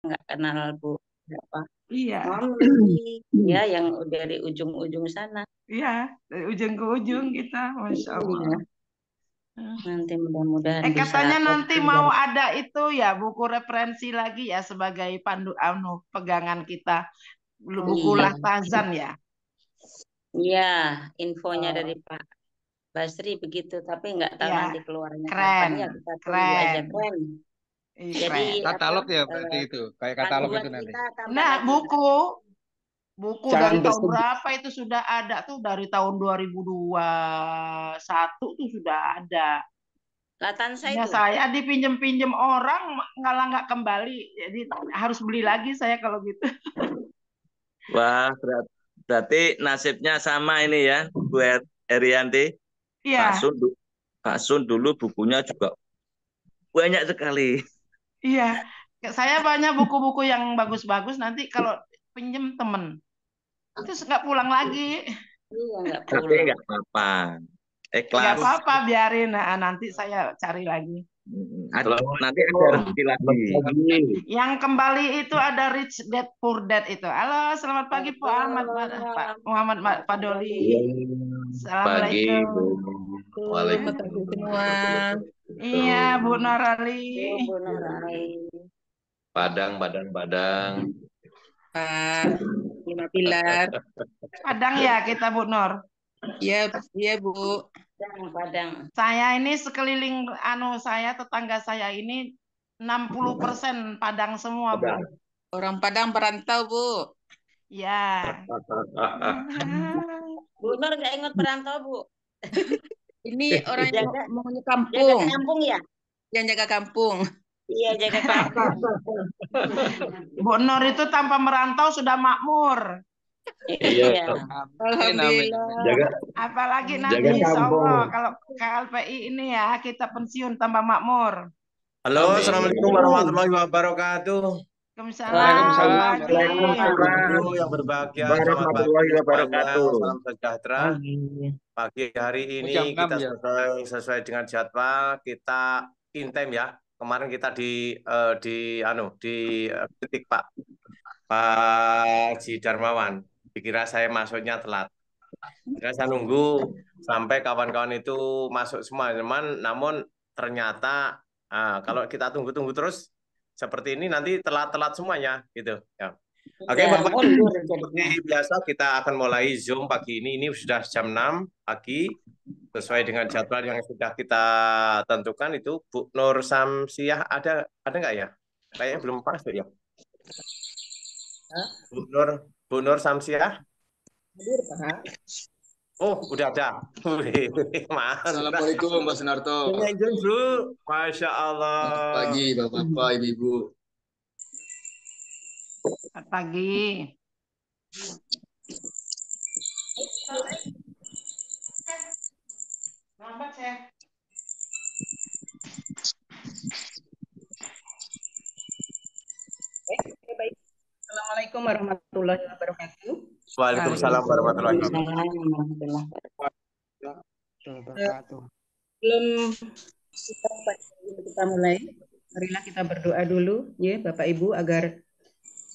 nggak kenal Bu apa Iya, Momli ya yang dari ujung-ujung sana. iya, dari ujung ke ujung kita, Masya Allah. Iya, nanti mudah-mudahan bisa Katanya nanti posting mau dan ada itu ya buku referensi lagi ya sebagai pandu pegangan kita, buku iya, Lahtazan ya. iya, infonya dari Oh, Pak Basri begitu, tapi nggak tahu ya, nanti keluarnya kapan keren, ya kita tunggu aja keren, keren. ih Jadi keren. apa Katalog ya berarti itu, kayak katalog panduan itu nanti. kita tambah Nah, lagi Mbak. buku dari Jangan tahun bersedih. berapa itu sudah ada tuh dari tahun 2021 tuh sudah ada. Latansa Ya itu. saya dipinjem-pinjem orang ngalah nggak kembali, jadi harus beli lagi saya kalau gitu. Wah, berarti nasibnya sama ini ya, Bu Erianti. Pak Iya, Sun, Pak Sun dulu bukunya juga banyak sekali. iya. Saya banyak buku-buku yang bagus-bagus nanti kalau pinjem temen terus nggak pulang lagi. Iya nggak Tapi pulang. nggak apa-apa. Nggak Ikhlas. apa-apa, biarin. Nah, nanti saya cari lagi. Nanti ada rezeki lagi. Yang kembali itu ada Rich Dad Poor Dad itu. Halo, selamat pagi Pak Ahmad, Pak Muhammad, Pak Iya, Doli. pagi, Bu. Assalamualaikum. Waalaikumsalam. Semua. Iya, Bu Narali. Oh, Bu Nurani. Padang, Padang. Pak Lima Pilar. Padang ya kita Bu Nur. Iya, iya Bu. Padang. Saya ini sekeliling saya tetangga saya ini 60% Padang semua, Bu. Orang Padang perantau Bu. Ya. Bu Nur nggak ingat perantau Bu? Ini orang yang Jaga mau jaga kampung, kampung ya? yang jaga kampung. Iya jaga kampung. Bu Nur itu tanpa merantau sudah makmur. Iya. Alhamdulillah. Apalagi Jaga nanti insya kampung. Allah kalau KLPI ini ya kita pensiun tambah makmur. Halo, Assalamualaikum warahmatullahi wabarakatuh. Waalaikumsalam. Waalaikumsalam. Ibu yang berbahagia, selamat pagi semuanya. Salam sejahtera. Pagi hari ini kita sesuai dengan jadwal, kita in time ya. Kemarin kita kritik Pak Haji Darmawan. Dikira saya masuknya telat. Saya nunggu sampai kawan-kawan itu masuk semua, namun ternyata kalau kita tunggu-tunggu terus seperti ini nanti telat-telat semuanya gitu ya. Oke, Bapak, seperti biasa kita akan mulai Zoom pagi ini. Ini sudah jam 6 pagi sesuai dengan jadwal yang sudah kita tentukan itu. Bu Nur Samsiah ada nggak ya? Kayaknya belum masuk ya. Bu Nur Samsiah? Hadir, Pak. Oh, udah ada. Assalamualaikum Mas Sunarto. Masya Allah. Selamat pagi Bapak-Bapak, Ibu-Ibu. Selamat pagi. Lambat saya. Baik. Assalamualaikum warahmatullahi wabarakatuh. Waalaikumsalam warahmatullahi wabarakatuh. Belum kita mulai, marilah kita berdoa dulu ya Bapak Ibu agar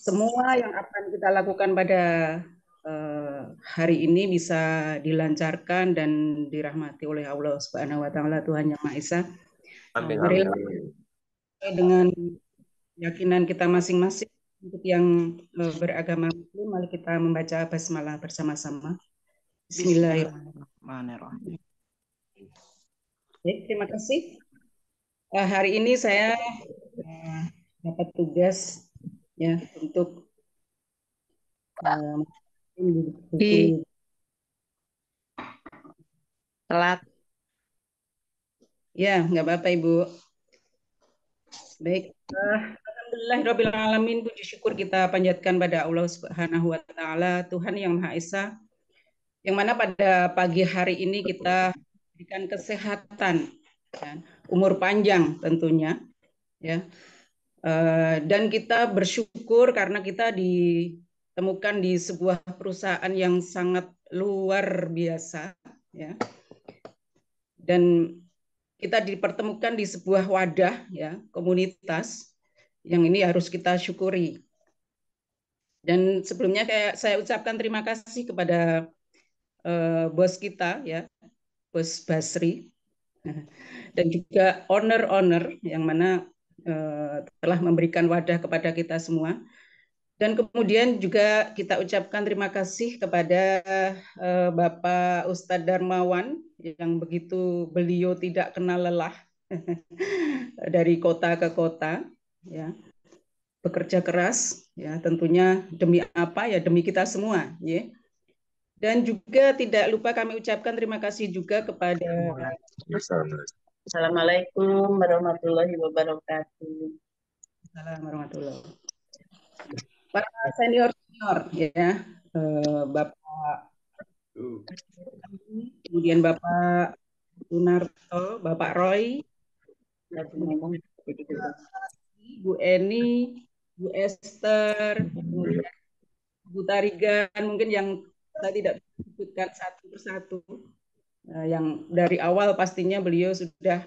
semua yang akan kita lakukan pada hari ini bisa dilancarkan dan dirahmati oleh Allah Subhanahu wa taala, Tuhan Yang Maha Esa. Marilah dengan keyakinan kita masing-masing untuk yang beragama Muslim, mari kita membaca basmalah bersama-sama. Bismillahirrahmanirrahim. Baik, terima kasih. Hari ini saya dapat tugas ya untuk telat. Ya, nggak apa-apa Ibu. Baik, alhamdulillahirabbil alamin, puji syukur kita panjatkan pada Allah Subhanahu wa taala, Tuhan Yang Maha Esa, yang mana pada pagi hari ini kita berikan kesehatan, ya, umur panjang tentunya, ya. Dan kita bersyukur karena kita ditemukan di sebuah perusahaan yang sangat luar biasa, ya. Dan kita dipertemukan di sebuah wadah ya, komunitas yang ini harus kita syukuri. Dan sebelumnya kayak saya ucapkan terima kasih kepada bos kita ya, Bos Basri, dan juga owner-owner yang mana telah memberikan wadah kepada kita semua. Dan kemudian juga kita ucapkan terima kasih kepada Bapak Ustadz Darmawan yang begitu beliau tidak kenal lelah dari kota ke kota, ya, bekerja keras, ya, tentunya demi apa ya, demi kita semua, ya. Dan juga tidak lupa kami ucapkan terima kasih juga kepada Assalamualaikum warahmatullahi wabarakatuh. Assalamualaikum warahmatullahi wabarakatuh. Para senior ya, Bapak, kemudian Bapak Sunarto, Bapak Roy, Bu Eni, Bu Esther, kemudian Bu Tarigan, mungkin yang saya tidak sebutkan satu persatu, yang dari awal pastinya beliau sudah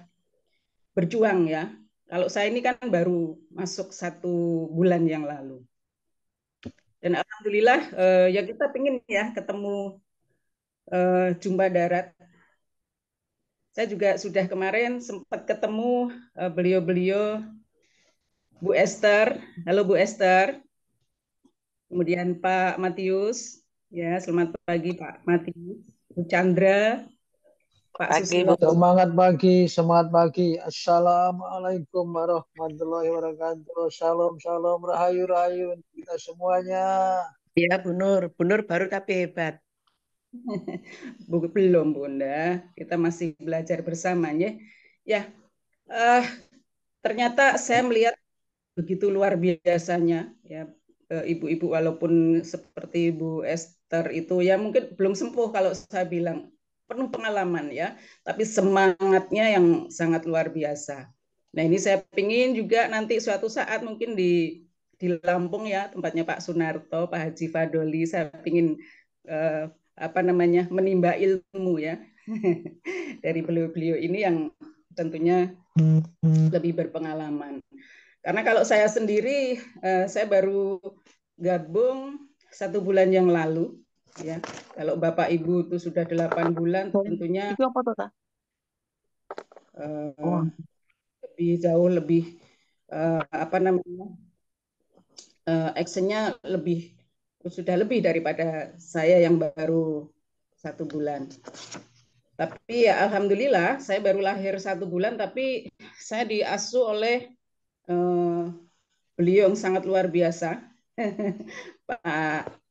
berjuang ya. Kalau saya ini kan baru masuk 1 bulan yang lalu. Dan alhamdulillah ya kita pengen ya ketemu jumpa darat. Saya juga sudah kemarin sempat ketemu beliau-beliau, Bu Esther. Halo Bu Esther. Kemudian Pak Matius. Ya, selamat pagi Pak Matius. Bu Chandra. Pak Susilo. Semangat pagi. Assalamualaikum warahmatullahi wabarakatuh. Shalom, shalom, rahayu, rahayu untuk kita semuanya. Ya, Bu Nur baru tapi hebat. Belum Bunda, kita masih belajar bersamanya. Ya, ternyata saya melihat begitu luar biasanya ya, ibu-ibu walaupun seperti Bu Esther itu ya mungkin belum sembuh kalau saya bilang, penuh pengalaman ya, tapi semangatnya yang sangat luar biasa. Nah ini saya ingin juga nanti suatu saat mungkin di Lampung ya, tempatnya Pak Sunarto, Pak Haji Fadoli, saya ingin menimba ilmu ya dari beliau-beliau ini yang tentunya lebih berpengalaman. Karena kalau saya sendiri, saya baru gabung 1 bulan yang lalu. Ya, kalau Bapak Ibu itu sudah 8 bulan, tentunya itu apa tuh, lebih jauh lebih actionnya sudah lebih daripada saya yang baru 1 bulan. Tapi ya alhamdulillah saya baru lahir 1 bulan, tapi saya diasuh oleh beliau yang sangat luar biasa, Pak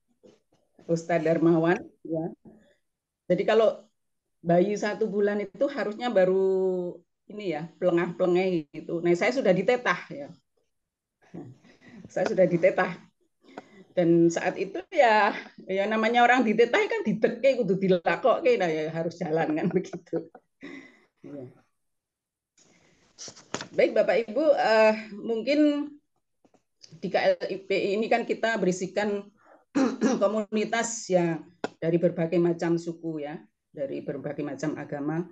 Ustadz Darmawan ya. Jadi kalau bayi 1 bulan itu harusnya baru ini ya, pelengah-pelengah gitu. Nah, saya sudah ditetah ya. Saya sudah ditetah. Dan saat itu ya namanya orang ditetah kan dideke kudu dilakokke, nah ya harus jalan kan begitu. Ya. Baik Bapak Ibu, mungkin di KLIP ini kan kita berisikan komunitas yang dari berbagai macam suku ya, dari berbagai macam agama.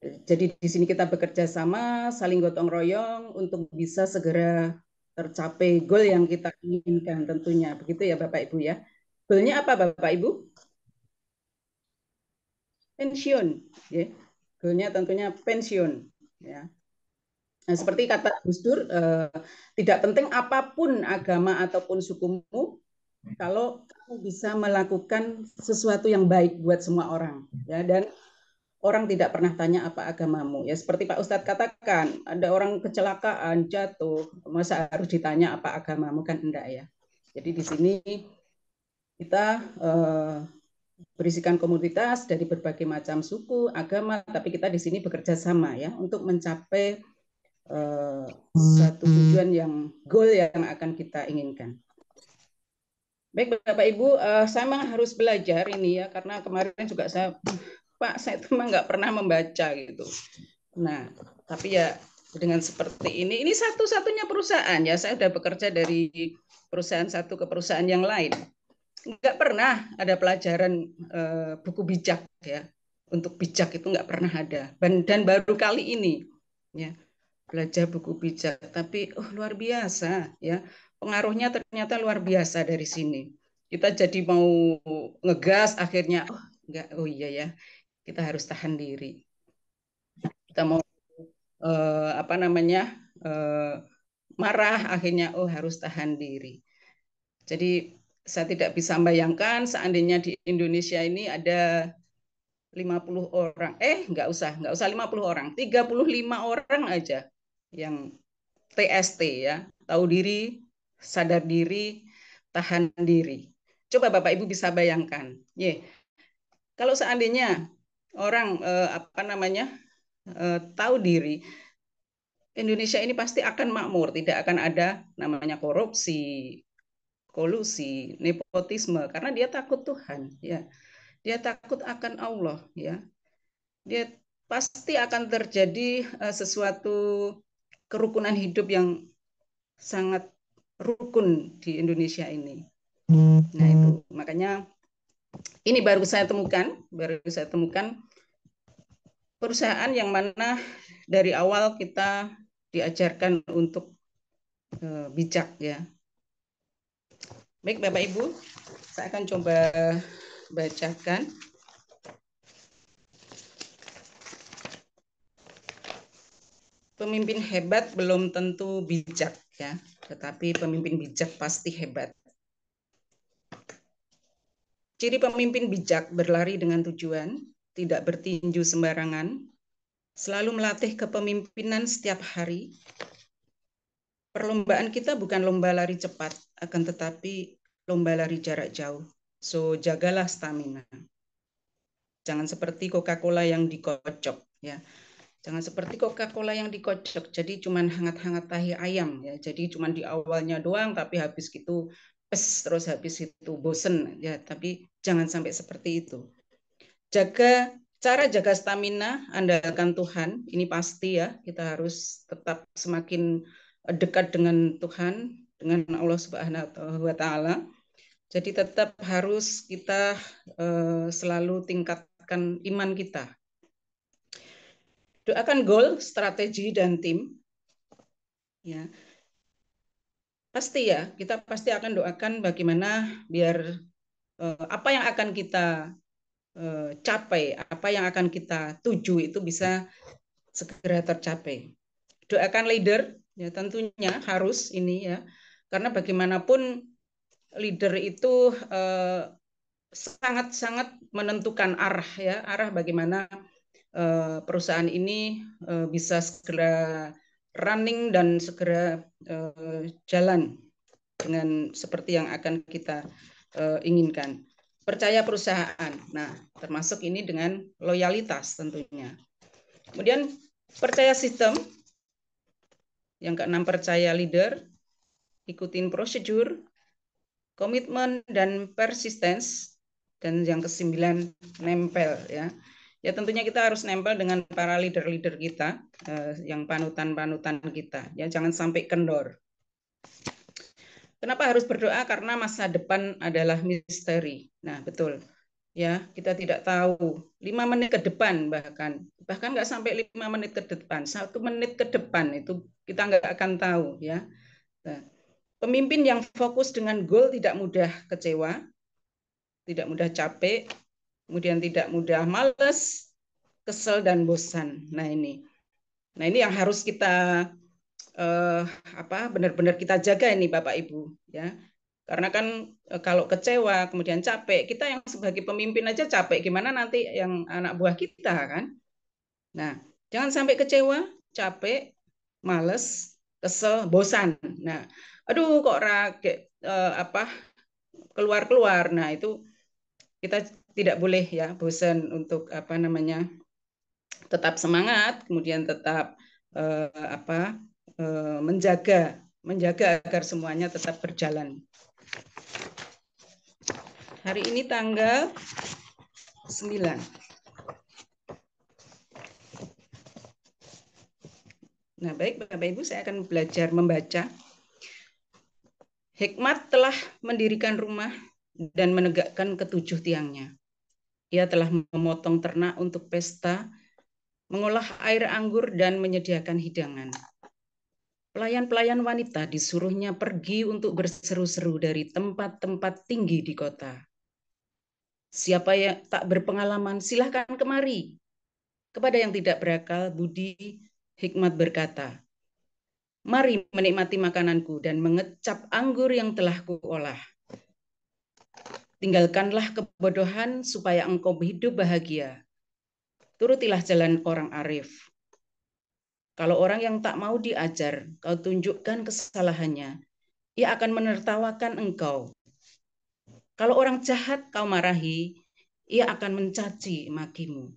Jadi di sini kita bekerja sama, saling gotong royong untuk bisa segera tercapai goal yang kita inginkan tentunya. Begitu ya Bapak Ibu ya. Goalnya apa Bapak Ibu? Pensiun. Ya. Goalnya tentunya pensiun. Ya. Nah, seperti kata Gus Dur, tidak penting apapun agama ataupun sukumu, kalau kamu bisa melakukan sesuatu yang baik buat semua orang, ya, dan orang tidak pernah tanya apa agamamu, ya seperti Pak Ustadz katakan, ada orang kecelakaan jatuh, masa harus ditanya apa agamamu, kan enggak ya. Jadi di sini kita berisikan komunitas dari berbagai macam suku, agama, tapi kita di sini bekerja sama ya untuk mencapai satu tujuan yang goal yang akan kita inginkan. Baik Bapak Ibu, saya memang harus belajar ini ya, karena kemarin juga saya itu memang nggak pernah membaca gitu. Nah, tapi ya dengan seperti ini satu-satunya perusahaan ya, saya sudah bekerja dari perusahaan satu ke perusahaan yang lain. Nggak pernah ada pelajaran buku bijak ya, untuk bijak itu nggak pernah ada. Dan baru kali ini ya, belajar buku bijak, tapi luar biasa ya. Pengaruhnya ternyata luar biasa dari sini. Kita jadi mau ngegas, akhirnya enggak, iya ya, kita harus tahan diri. Kita mau apa namanya marah, akhirnya harus tahan diri. Jadi saya tidak bisa membayangkan seandainya di Indonesia ini ada 50 orang, nggak usah 50 orang, 35 orang aja yang TST ya, tahu diri, sadar diri, tahan diri. Coba Bapak Ibu bisa bayangkan, kalau seandainya orang apa namanya tahu diri, Indonesia ini pasti akan makmur, tidak akan ada namanya korupsi, kolusi, nepotisme, karena dia takut Tuhan, ya. Dia takut akan Allah, ya. Dia pasti akan terjadi sesuatu kerukunan hidup yang sangat rukun di Indonesia ini. Nah, itu makanya ini baru saya temukan perusahaan yang mana dari awal kita diajarkan untuk bijak, ya. Baik Bapak Ibu, saya akan coba bacakan. Pemimpin hebat belum tentu bijak, ya, tetapi pemimpin bijak pasti hebat. Ciri pemimpin bijak berlari dengan tujuan, tidak bertinju sembarangan, selalu melatih kepemimpinan setiap hari. Perlombaan kita bukan lomba lari cepat, akan tetapi lomba lari jarak jauh. So, jagalah stamina. Jangan seperti Coca-Cola yang dikocok, ya. Jangan seperti Coca-Cola yang dikocok, jadi cuman hangat-hangat tahi ayam, ya. Jadi cuman di awalnya doang, tapi habis gitu terus habis itu bosen, ya. Tapi jangan sampai seperti itu. Cara jaga stamina, andalkan Tuhan. Ini pasti, ya. Kita harus tetap semakin dekat dengan Tuhan, dengan Allah Subhanahu wa Ta'ala. Jadi tetap harus kita selalu tingkatkan iman kita. Doakan goal, strategi, dan tim. Ya. Pasti ya, kita pasti akan doakan bagaimana biar apa yang akan kita capai, apa yang akan kita tuju itu bisa segera tercapai. Doakan leader, ya tentunya harus ini ya, karena bagaimanapun leader itu sangat-sangat menentukan arah, ya, arah bagaimana perusahaan ini bisa segera running dan segera jalan dengan seperti yang akan kita inginkan. Percaya perusahaan. Nah, termasuk ini dengan loyalitas tentunya. Kemudian percaya sistem. Yang keenam, percaya leader. Ikutin prosedur, komitmen dan persistence. Dan yang kesembilan, nempel, ya. Ya tentunya kita harus nempel dengan para leader-leader kita, yang panutan-panutan kita. Ya jangan sampai kendor. Kenapa harus berdoa? Karena masa depan adalah misteri. Nah betul. Ya kita tidak tahu 5 menit ke depan bahkan nggak sampai 5 menit ke depan, 1 menit ke depan itu kita nggak akan tahu, ya. Nah, pemimpin yang fokus dengan goal tidak mudah kecewa, tidak mudah capek, kemudian tidak mudah malas, kesel dan bosan. Nah ini yang harus kita benar-benar kita jaga ini Bapak Ibu, ya. Karena kan kalau kecewa kemudian capek, kita yang sebagai pemimpin aja capek, gimana nanti yang anak buah kita kan? Nah, jangan sampai kecewa, capek, males, kesel, bosan. Nah, aduh kok keluar-keluar. Nah, itu kita tidak boleh ya bosan, untuk tetap semangat, kemudian tetap menjaga agar semuanya tetap berjalan. Hari ini tanggal 9. Nah, baik Bapak Ibu, saya akan belajar membaca. Hikmat telah mendirikan rumah dan menegakkan ketujuh tiangnya. Ia telah memotong ternak untuk pesta, mengolah air anggur dan menyediakan hidangan. Pelayan-pelayan wanita disuruhnya pergi untuk berseru-seru dari tempat-tempat tinggi di kota. Siapa yang tak berpengalaman, silahkan kemari. Kepada yang tidak berakal budi, Hikmat berkata, mari menikmati makananku dan mengecap anggur yang telah kuolah. Tinggalkanlah kebodohan supaya engkau hidup bahagia. Turutilah jalan orang arif. Kalau orang yang tak mau diajar, kau tunjukkan kesalahannya, ia akan menertawakan engkau. Kalau orang jahat kau marahi, ia akan mencaci makimu.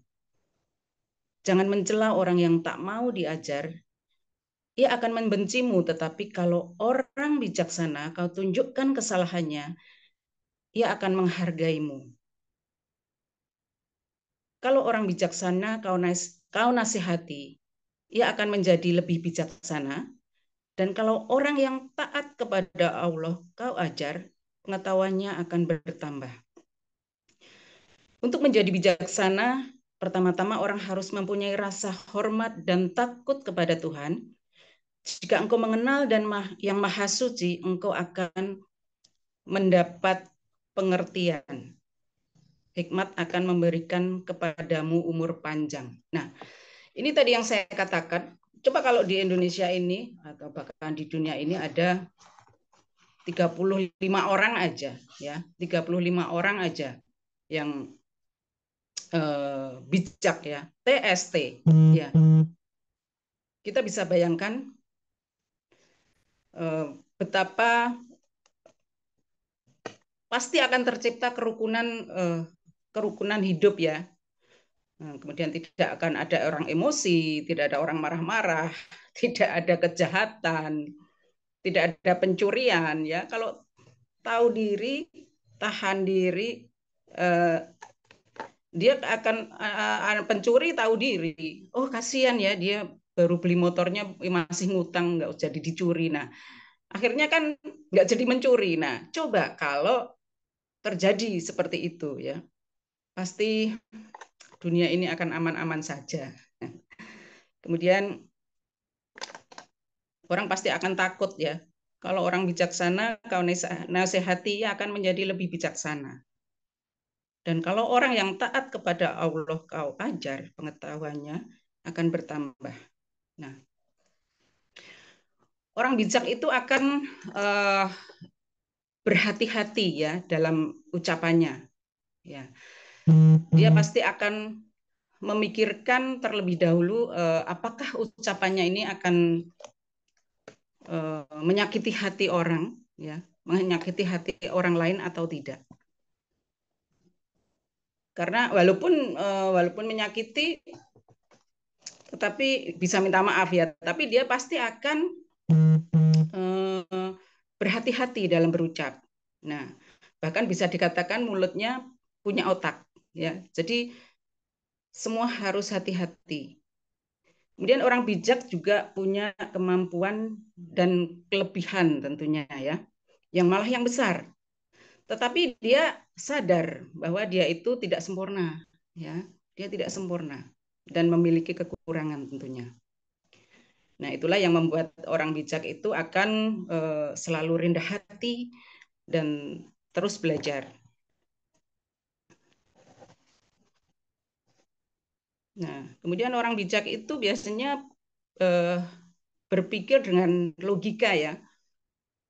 Jangan mencela orang yang tak mau diajar, ia akan membencimu, tetapi kalau orang bijaksana kau tunjukkan kesalahannya, ia akan menghargaimu. Kalau orang bijaksana kau nasihati, ia akan menjadi lebih bijaksana. Dan kalau orang yang taat kepada Allah kau ajar, pengetahuannya akan bertambah. Untuk menjadi bijaksana, pertama-tama orang harus mempunyai rasa hormat dan takut kepada Tuhan. Jika engkau mengenal dan yang maha suci, engkau akan mendapat pengertian. Hikmat akan memberikan kepadamu umur panjang. Nah, ini tadi yang saya katakan. Coba kalau di Indonesia ini atau bahkan di dunia ini ada 35 orang aja, ya, 35 orang aja yang bijak, ya, TST, ya. Kita bisa bayangkan betapa pasti akan tercipta kerukunan hidup, ya. Kemudian tidak akan ada orang emosi, tidak ada orang marah-marah, tidak ada kejahatan, tidak ada pencurian, ya. Kalau tahu diri, tahan diri, dia akan pencuri tahu diri. Oh, kasihan ya, dia baru beli motornya masih ngutang, nggak jadi dicuri. Nah, akhirnya kan nggak jadi mencuri. Nah, coba kalau terjadi seperti itu, ya, pasti dunia ini akan aman-aman saja. Kemudian orang pasti akan takut, ya. Kalau orang bijaksana, kau nasihati, ia akan menjadi lebih bijaksana. Dan kalau orang yang taat kepada Allah kau ajar, pengetahuannya akan bertambah. Nah, orang bijak itu akan berhati-hati, ya, dalam ucapannya. Ya, dia pasti akan memikirkan terlebih dahulu apakah ucapannya ini akan menyakiti hati orang, ya, menyakiti hati orang lain atau tidak. Karena walaupun menyakiti, tetapi bisa minta maaf, ya. Tapi dia pasti akan berhati-hati dalam berucap. Nah, bahkan bisa dikatakan mulutnya punya otak, ya. Jadi semua harus hati-hati. Kemudian orang bijak juga punya kemampuan dan kelebihan tentunya, ya, yang malah yang besar. Tetapi dia sadar bahwa dia itu tidak sempurna, ya, dia tidak sempurna dan memiliki kekurangan tentunya. Nah, itulah yang membuat orang bijak itu akan selalu rendah hati dan terus belajar. Nah, kemudian orang bijak itu biasanya berpikir dengan logika, ya,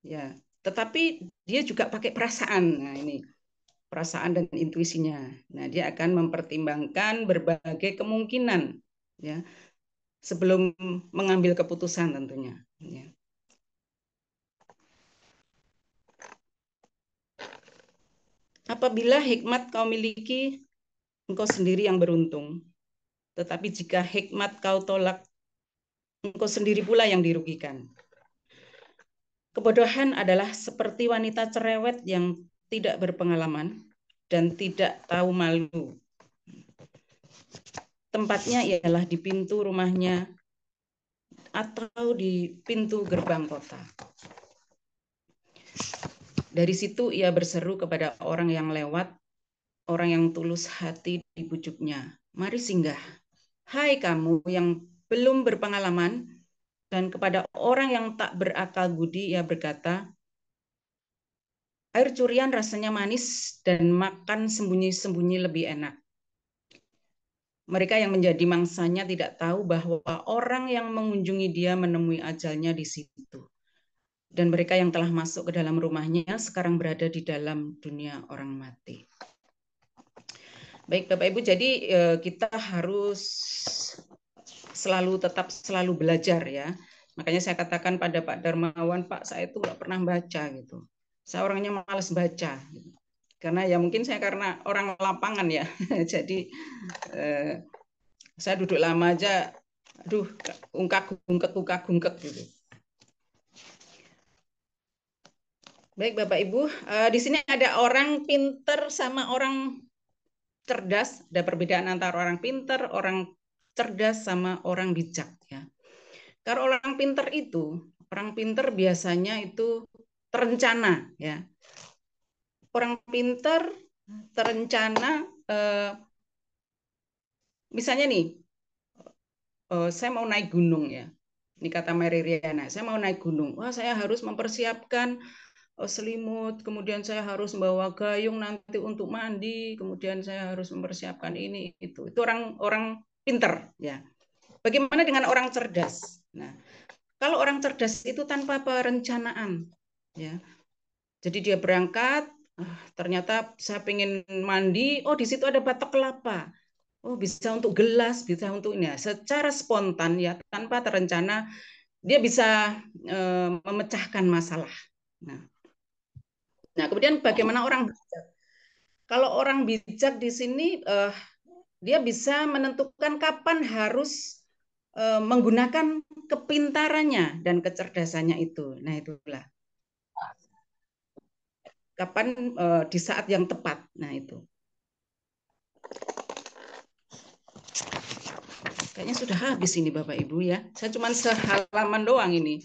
ya. Tetapi dia juga pakai perasaan. Nah, ini perasaan dan intuisinya. Nah, dia akan mempertimbangkan berbagai kemungkinan, ya, sebelum mengambil keputusan tentunya. Ya. Apabila hikmat kau miliki, engkau sendiri yang beruntung. Tetapi jika hikmat kau tolak, engkau sendiri pula yang dirugikan. Kebodohan adalah seperti wanita cerewet yang tidak berpengalaman dan tidak tahu malu. Tempatnya ialah di pintu rumahnya atau di pintu gerbang kota. Dari situ ia berseru kepada orang yang lewat, orang yang tulus hati dibujuknya. Mari singgah, hai kamu yang belum berpengalaman, Dan kepada orang yang tak berakal budi ia berkata, air curian rasanya manis dan makan sembunyi-sembunyi lebih enak. Mereka yang menjadi mangsanya tidak tahu bahwa orang yang mengunjungi dia menemui ajalnya di situ. Dan mereka yang telah masuk ke dalam rumahnya sekarang berada di dalam dunia orang mati. Baik Bapak Ibu, jadi kita harus tetap selalu belajar ya. Makanya saya katakan pada Pak Darmawan, Pak saya itu nggak pernah baca gitu. Saya orangnya malas baca. Gitu. Karena ya mungkin saya karena orang lapangan ya. Jadi saya duduk lama aja, aduh ungkak-ungkek gitu. Baik Bapak Ibu, di sini ada orang pinter sama orang cerdas, ada perbedaan antara orang pinter, orang cerdas sama orang bijak ya. Kalau orang pinter biasanya itu terencana ya. Orang pinter terencana, misalnya nih, saya mau naik gunung ya. Ini kata Mary Riana, saya mau naik gunung. Wah, saya harus mempersiapkan selimut, kemudian saya harus membawa gayung nanti untuk mandi, kemudian saya harus mempersiapkan ini itu. Itu orang pinter ya. Bagaimana dengan orang cerdas? Nah, kalau orang cerdas itu tanpa perencanaan ya. Jadi dia berangkat, ternyata saya pengen mandi, oh di situ ada batok kelapa. Oh bisa untuk gelas, bisa untuk ini. Secara spontan ya, tanpa terencana dia bisa memecahkan masalah. Nah, kemudian bagaimana orang bijak? Kalau orang bijak di sini dia bisa menentukan kapan harus menggunakan kepintarannya dan kecerdasannya itu. Nah, itulah. Kapan di saat yang tepat. Nah, itu. Kayaknya sudah habis ini Bapak Ibu ya. Saya cuma sehalaman doang ini.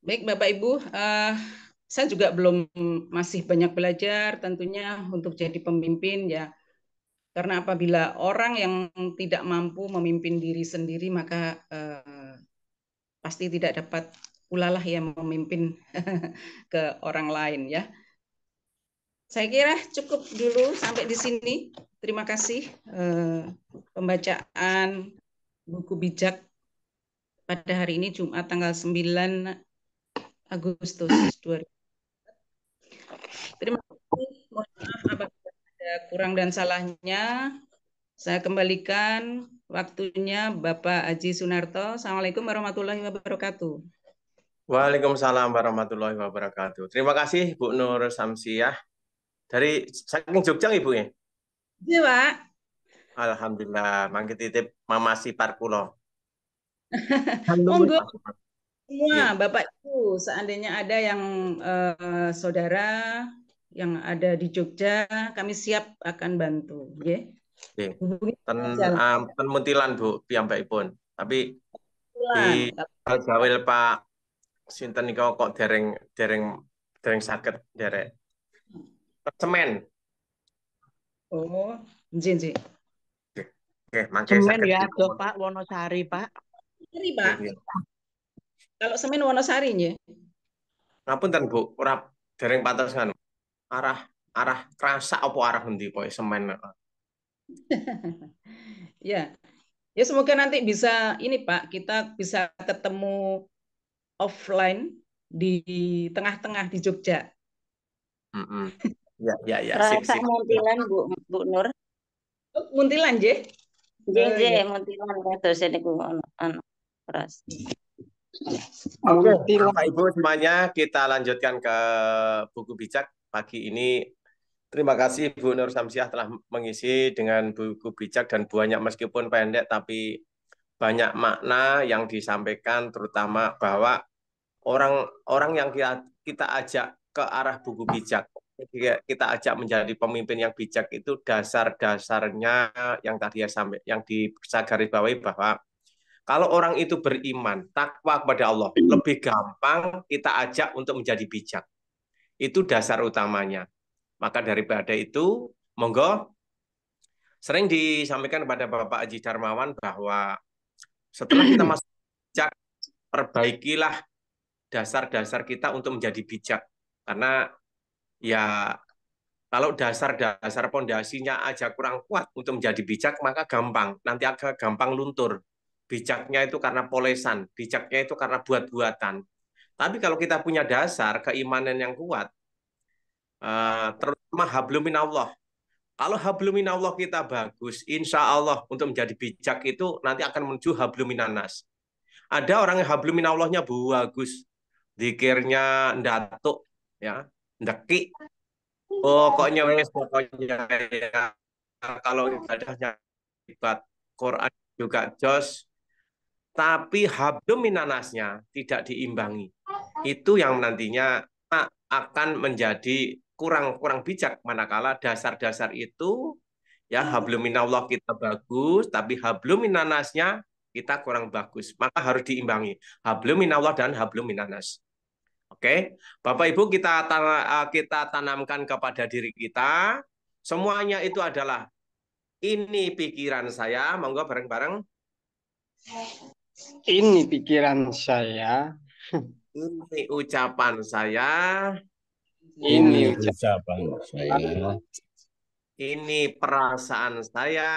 Baik Bapak Ibu, saya juga masih banyak belajar tentunya untuk jadi pemimpin ya. Karena apabila orang yang tidak mampu memimpin diri sendiri maka pasti tidak dapat pula lah yang memimpin ke orang lain ya. Saya kira cukup dulu sampai di sini. Terima kasih pembacaan buku bijak pada hari ini Jumat tanggal 9 Agustus 2020. Terima kasih. Mohon maaf apabila ada kurang dan salahnya. Saya kembalikan waktunya Bapak Haji Sunarto. Assalamualaikum warahmatullahi wabarakatuh. Waalaikumsalam warahmatullahi wabarakatuh. Terima kasih Bu Nur Samsiah. Dari saking Jogja Ibu ya? Iya Pak. Alhamdulillah, mangke titip Mama Sipar kula. Monggo semua Bapak Ibu, seandainya ada yang saudara yang ada di Jogja, kami siap akan bantu, ya. Ten Muntilan Bu, piyambakipun. Tapi di Jawil Pak sinten nika kok dereng saged derek. Semen. Oh, nggih. Oke, mangke semen ya, do Pak Wonosari, Pak. Wonosari, Pak. Kalau semen Wonosari nggih. Ngapunten Bu, ora dereng patos kan. Arah Krasak apa arah endi pokoke semen. Ya. Ya semoga nanti bisa ini Pak, kita bisa ketemu offline di tengah-tengah di Jogja. Ya. Sip. Muntilan Bu Nur. Muntilan nggih. Nggih, Muntilan kados niku ono ras. Oke, Bapak Ibu semuanya, kita lanjutkan ke buku bijak pagi ini. Terima kasih Bu Nur Samsiah telah mengisi dengan buku bijak dan banyak meskipun pendek tapi banyak makna yang disampaikan, terutama bahwa orang yang kita ajak ke arah buku bijak, kita ajak menjadi pemimpin yang bijak itu dasar-dasarnya yang tadi yang garisbawahi bahwa kalau orang itu beriman, takwa kepada Allah, lebih gampang kita ajak untuk menjadi bijak. Itu dasar utamanya. Maka daripada itu, monggo Sering disampaikan kepada Bapak Haji Darmawan bahwa setelah kita masuk bijak, perbaikilah dasar-dasar kita untuk menjadi bijak. Karena ya kalau dasar-dasar pondasinya aja kurang kuat untuk menjadi bijak, maka gampang. Nanti agak gampang luntur. Bijaknya itu karena polesan, bijaknya itu karena buat-buatan. Tapi kalau kita punya dasar keimanan yang kuat, terutama hablum minallah. Kalau hablum minallah kita bagus, insya Allah untuk menjadi bijak itu nanti akan menuju hablum minanas. Ada orang yang hablum minallahnya bagus, zikirnya ndatuk, ya, ndeki. Pokoknya ya, kalau ibadahnya hebat, Quran juga jos, tapi hablum minanasnya tidak diimbangi. Itu yang nantinya akan menjadi kurang bijak, manakala dasar-dasar itu ya hablum minallah kita bagus, tapi hablum minanasnya kita kurang bagus. Maka harus diimbangi hablum minallah dan hablum minanas. Oke, Bapak Ibu, kita tanamkan kepada diri kita, semuanya itu adalah ini pikiran saya, monggo bareng-bareng. Ini pikiran saya. Ini ucapan saya. Ini ucapan saya. Ini perasaan saya.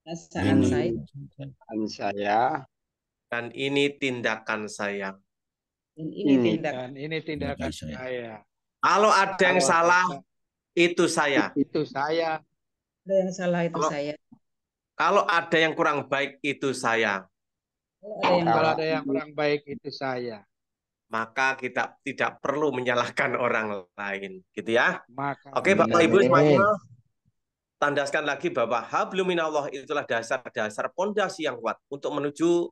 Perasaan saya. Dan ini tindakan saya. Ini tindakan saya. Kalau ada yang salah, itu saya. Itu saya. Ada yang salah itu saya. Kalau ada yang kurang baik, itu saya. Kalau ada yang kurang baik, itu saya. Maka kita tidak perlu menyalahkan orang lain, gitu ya. Oke, Benar. Bapak Ibu semuanya, tandaskan lagi bahwa hablum minallah itulah dasar-dasar pondasi yang kuat untuk menuju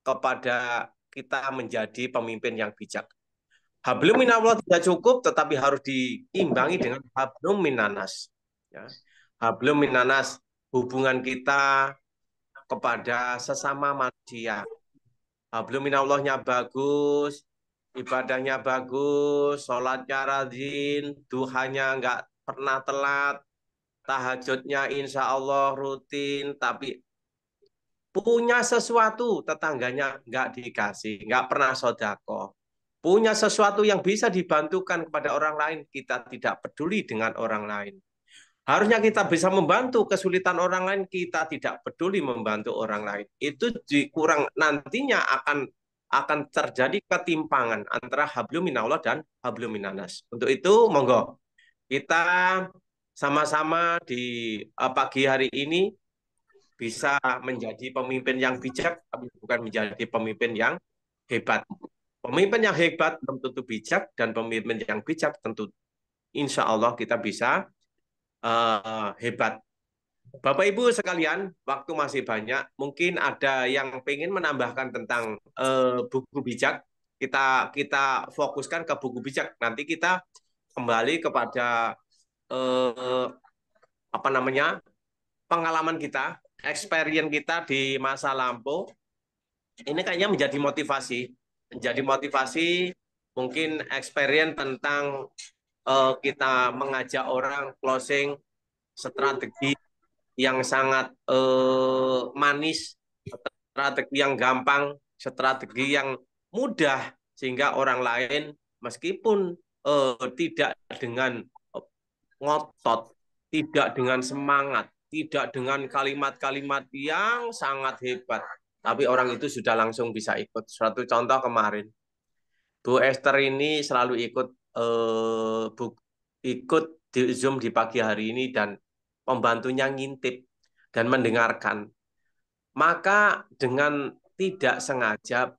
kepada kita menjadi pemimpin yang bijak. Hablum minallah tidak cukup, tetapi harus diimbangi dengan hablum minanas. Ya. Hablum minanas, hubungan kita kepada sesama manusia. Hablum minallahnya bagus, ibadahnya bagus, sholatnya rajin, duhanya nggak pernah telat, tahajudnya insya Allah rutin, tapi punya sesuatu tetangganya nggak dikasih, nggak pernah sodako. Punya sesuatu yang bisa dibantukan kepada orang lain, kita tidak peduli dengan orang lain. Harusnya kita bisa membantu kesulitan orang lain, kita tidak peduli membantu orang lain. Itu kurang, nantinya akan terjadi ketimpangan antara hablum minallah dan hablum minanas. Untuk itu, monggo kita sama-sama di pagi hari ini bisa menjadi pemimpin yang bijak, tapi bukan menjadi pemimpin yang hebat. Pemimpin yang hebat belum tentu bijak, dan pemimpin yang bijak tentu insya Allah kita bisa hebat. Bapak Ibu sekalian, waktu masih banyak, mungkin ada yang pengen menambahkan tentang buku bijak. Kita fokuskan ke buku bijak. Nanti kita kembali kepada pengalaman kita, experience kita di masa lampau. Ini kayaknya menjadi motivasi, mungkin experience tentang kita mengajak orang closing, strategi yang sangat manis, strategi yang gampang, strategi yang mudah, sehingga orang lain meskipun tidak dengan ngotot, tidak dengan semangat, tidak dengan kalimat-kalimat yang sangat hebat, tapi orang itu sudah langsung bisa ikut. Suatu contoh kemarin, Bu Esther ini selalu ikut di Zoom di pagi hari ini, dan pembantunya ngintip dan mendengarkan. Maka dengan tidak sengaja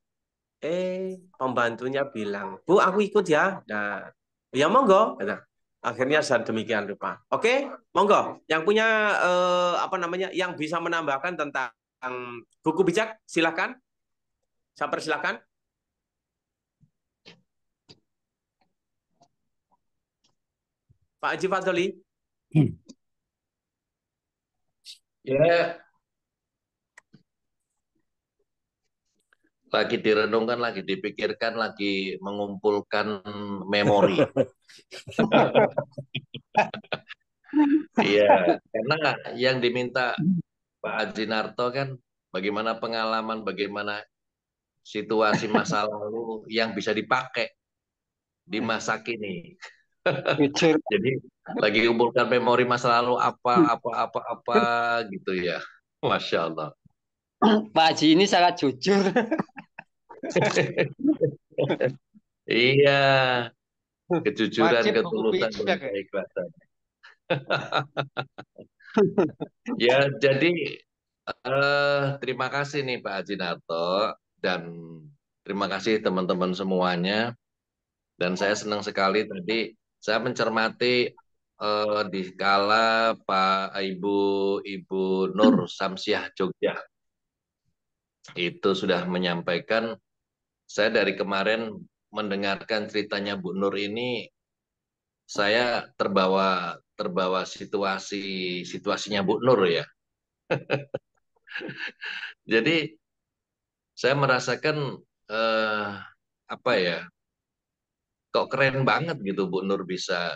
pembantunya bilang, "Bu, aku ikut ya." Nah, ya monggo. Nah, akhirnya demikian rupa. Oke, monggo. Yang punya yang bisa menambahkan tentang buku bijak, silakan. Sabar, silakan. Pak Haji Fadli. Ya, lagi direnungkan, lagi dipikirkan, lagi mengumpulkan memori. Iya, karena yang diminta Pak Ajinarto kan bagaimana pengalaman, bagaimana situasi masa lalu yang bisa dipakai di masa kini. Jujur. Jadi lagi kumpulkan memori masa lalu apa gitu ya. Masya Allah. Pak Haji ini sangat jujur. Iya, kejujuran, Wajib buku ketulusan, bijak dan ya. keikhlasan. Ya, jadi terima kasih nih Pak Ajinarto dan terima kasih teman-teman semuanya. Dan saya senang sekali tadi saya mencermati di kala Pak Ibu Nur Samsiah Jogja itu sudah menyampaikan. Saya dari kemarin mendengarkan ceritanya Bu Nur ini, saya terbawa situasinya Bu Nur ya. Jadi saya merasakan apa ya, kok keren banget gitu Bu Nur bisa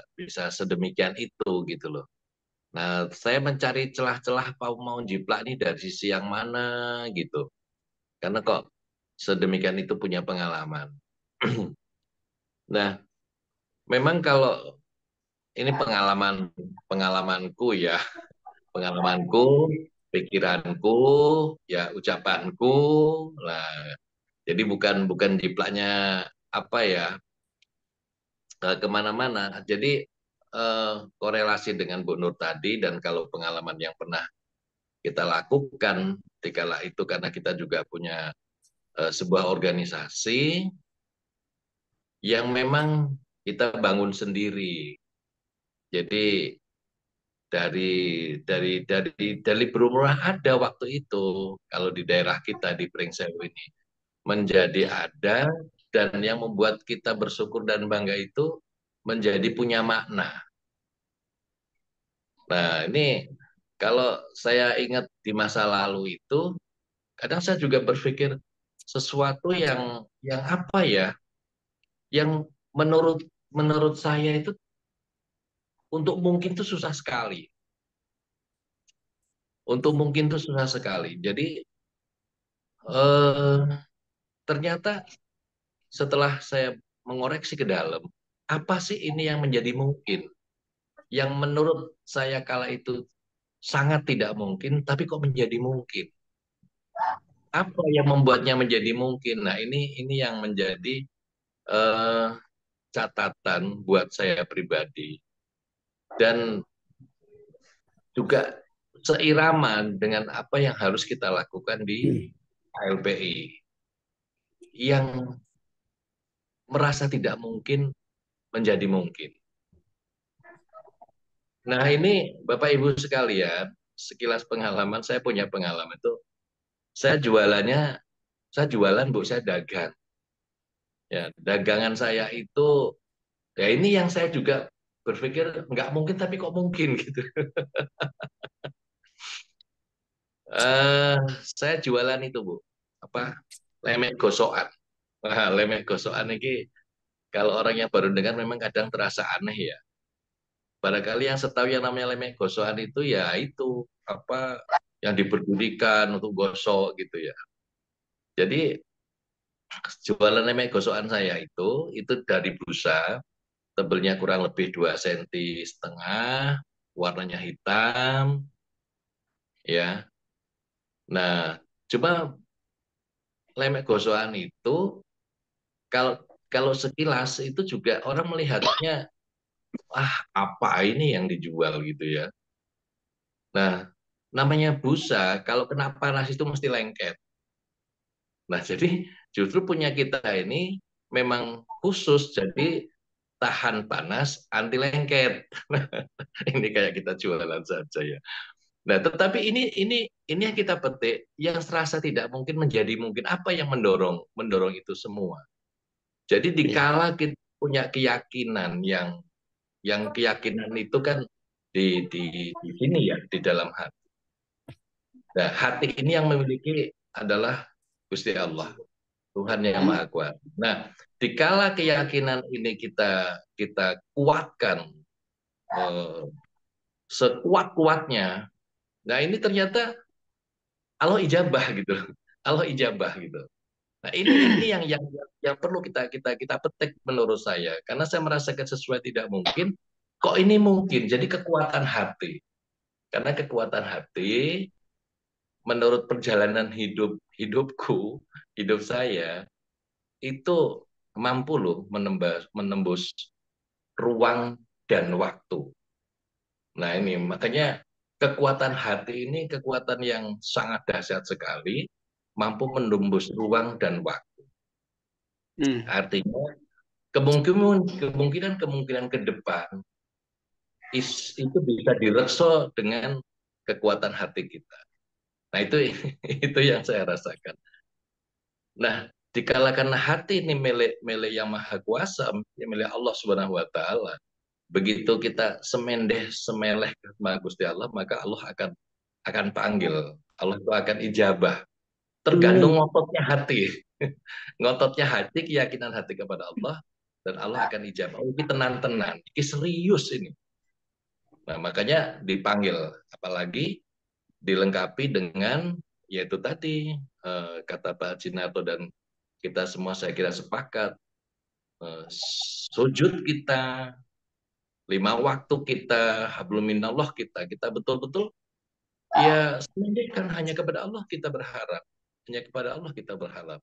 sedemikian itu gitu loh. Nah, saya mencari celah-celah mau jiplak nih dari sisi yang mana gitu. Karena kok sedemikian itu punya pengalaman. Nah, memang kalau ini pengalamanku ya, pengalamanku, pikiranku, ya ucapanku. Nah, jadi bukan jiplaknya apa ya, kemana-mana. Jadi korelasi dengan Bu Nur tadi, dan kalau pengalaman yang pernah kita lakukan dikala itu, karena kita juga punya sebuah organisasi yang memang kita bangun sendiri. Jadi dari berumrah ada waktu itu kalau di daerah kita di Pringsewu ini menjadi ada, dan yang membuat kita bersyukur dan bangga itu menjadi punya makna. Nah, ini kalau saya ingat di masa lalu itu, kadang saya juga berpikir sesuatu yang apa ya, yang menurut saya itu untuk mungkin itu susah sekali. Untuk mungkin itu susah sekali. Jadi ternyata setelah saya mengoreksi ke dalam, apa sih ini yang menjadi mungkin? Yang menurut saya kala itu sangat tidak mungkin, tapi kok menjadi mungkin? Apa yang membuatnya menjadi mungkin? Nah, ini yang menjadi eh, catatan buat saya pribadi, dan juga seirama dengan apa yang harus kita lakukan di LPI yang merasa tidak mungkin menjadi mungkin. Nah, ini Bapak Ibu sekalian, sekilas pengalaman, saya punya pengalaman itu, saya jualan Bu, saya dagang. Ya, dagangan saya itu, ya ini yang saya juga berpikir nggak mungkin tapi kok mungkin gitu. Saya jualan itu Bu, apa, lemek gosokan. Nah, lemek gosokan ini kalau orang yang baru dengar memang kadang terasa aneh ya. Barangkali yang setahu yang namanya lemek gosokan itu ya itu apa yang diperdulikan untuk gosok gitu ya. Jadi jualan lemek gosokan saya itu dari busa, tebelnya kurang lebih 2,5 cm, warnanya hitam, ya. Nah, cuma lemek gosokan itu kalau kalau sekilas itu juga orang melihatnya, apa ini yang dijual gitu ya. Nah, namanya busa, kalau kena panas itu mesti lengket. Nah, jadi justru punya kita ini memang khusus, jadi tahan panas, anti lengket. Ini kayak kita jualan saja ya. Nah, tetapi ini yang kita petik, yang serasa tidak mungkin menjadi mungkin. Apa yang mendorong itu semua? Jadi dikala kita punya keyakinan yang keyakinan itu kan di sini ya, di dalam hati. Nah, hati ini yang memiliki adalah Gusti Allah, Tuhan yang Maha Kuasa. Nah, dikala keyakinan ini kita kuatkan sekuat-kuatnya. Nah, ini ternyata Allah ijabah gitu. Allah ijabah gitu. Nah, ini yang perlu kita petik menurut saya. Karena saya merasakan sesuai tidak mungkin, kok ini mungkin. Jadi kekuatan hati. Karena kekuatan hati menurut perjalanan hidup saya itu mampu loh menembus ruang dan waktu. Nah, ini makanya kekuatan hati ini kekuatan yang sangat dahsyat sekali, mampu menembus ruang dan waktu. Artinya kemungkinan ke depan itu bisa direkso dengan kekuatan hati kita. Nah, itu yang saya rasakan. Nah, dikalakan hati ini milik yang maha kuasa, milik Allah Subhanahu wa taala. Begitu kita semeleh sama Gusti Allah, maka Allah akan panggil. Allah itu akan ijabah. Tergantung ngototnya hati. Ngototnya hati, keyakinan hati kepada Allah, dan Allah akan ijabah. Oh, ini tenan-tenan, ini serius ini. Nah, makanya dipanggil. Apalagi dilengkapi dengan, yaitu tadi, kata Pak Jinarto dan kita semua saya kira sepakat, sujud kita, 5 waktu kita, hablum minallah kita betul-betul ya kan hanya kepada Allah kita berharap. Hanya kepada Allah kita berharap.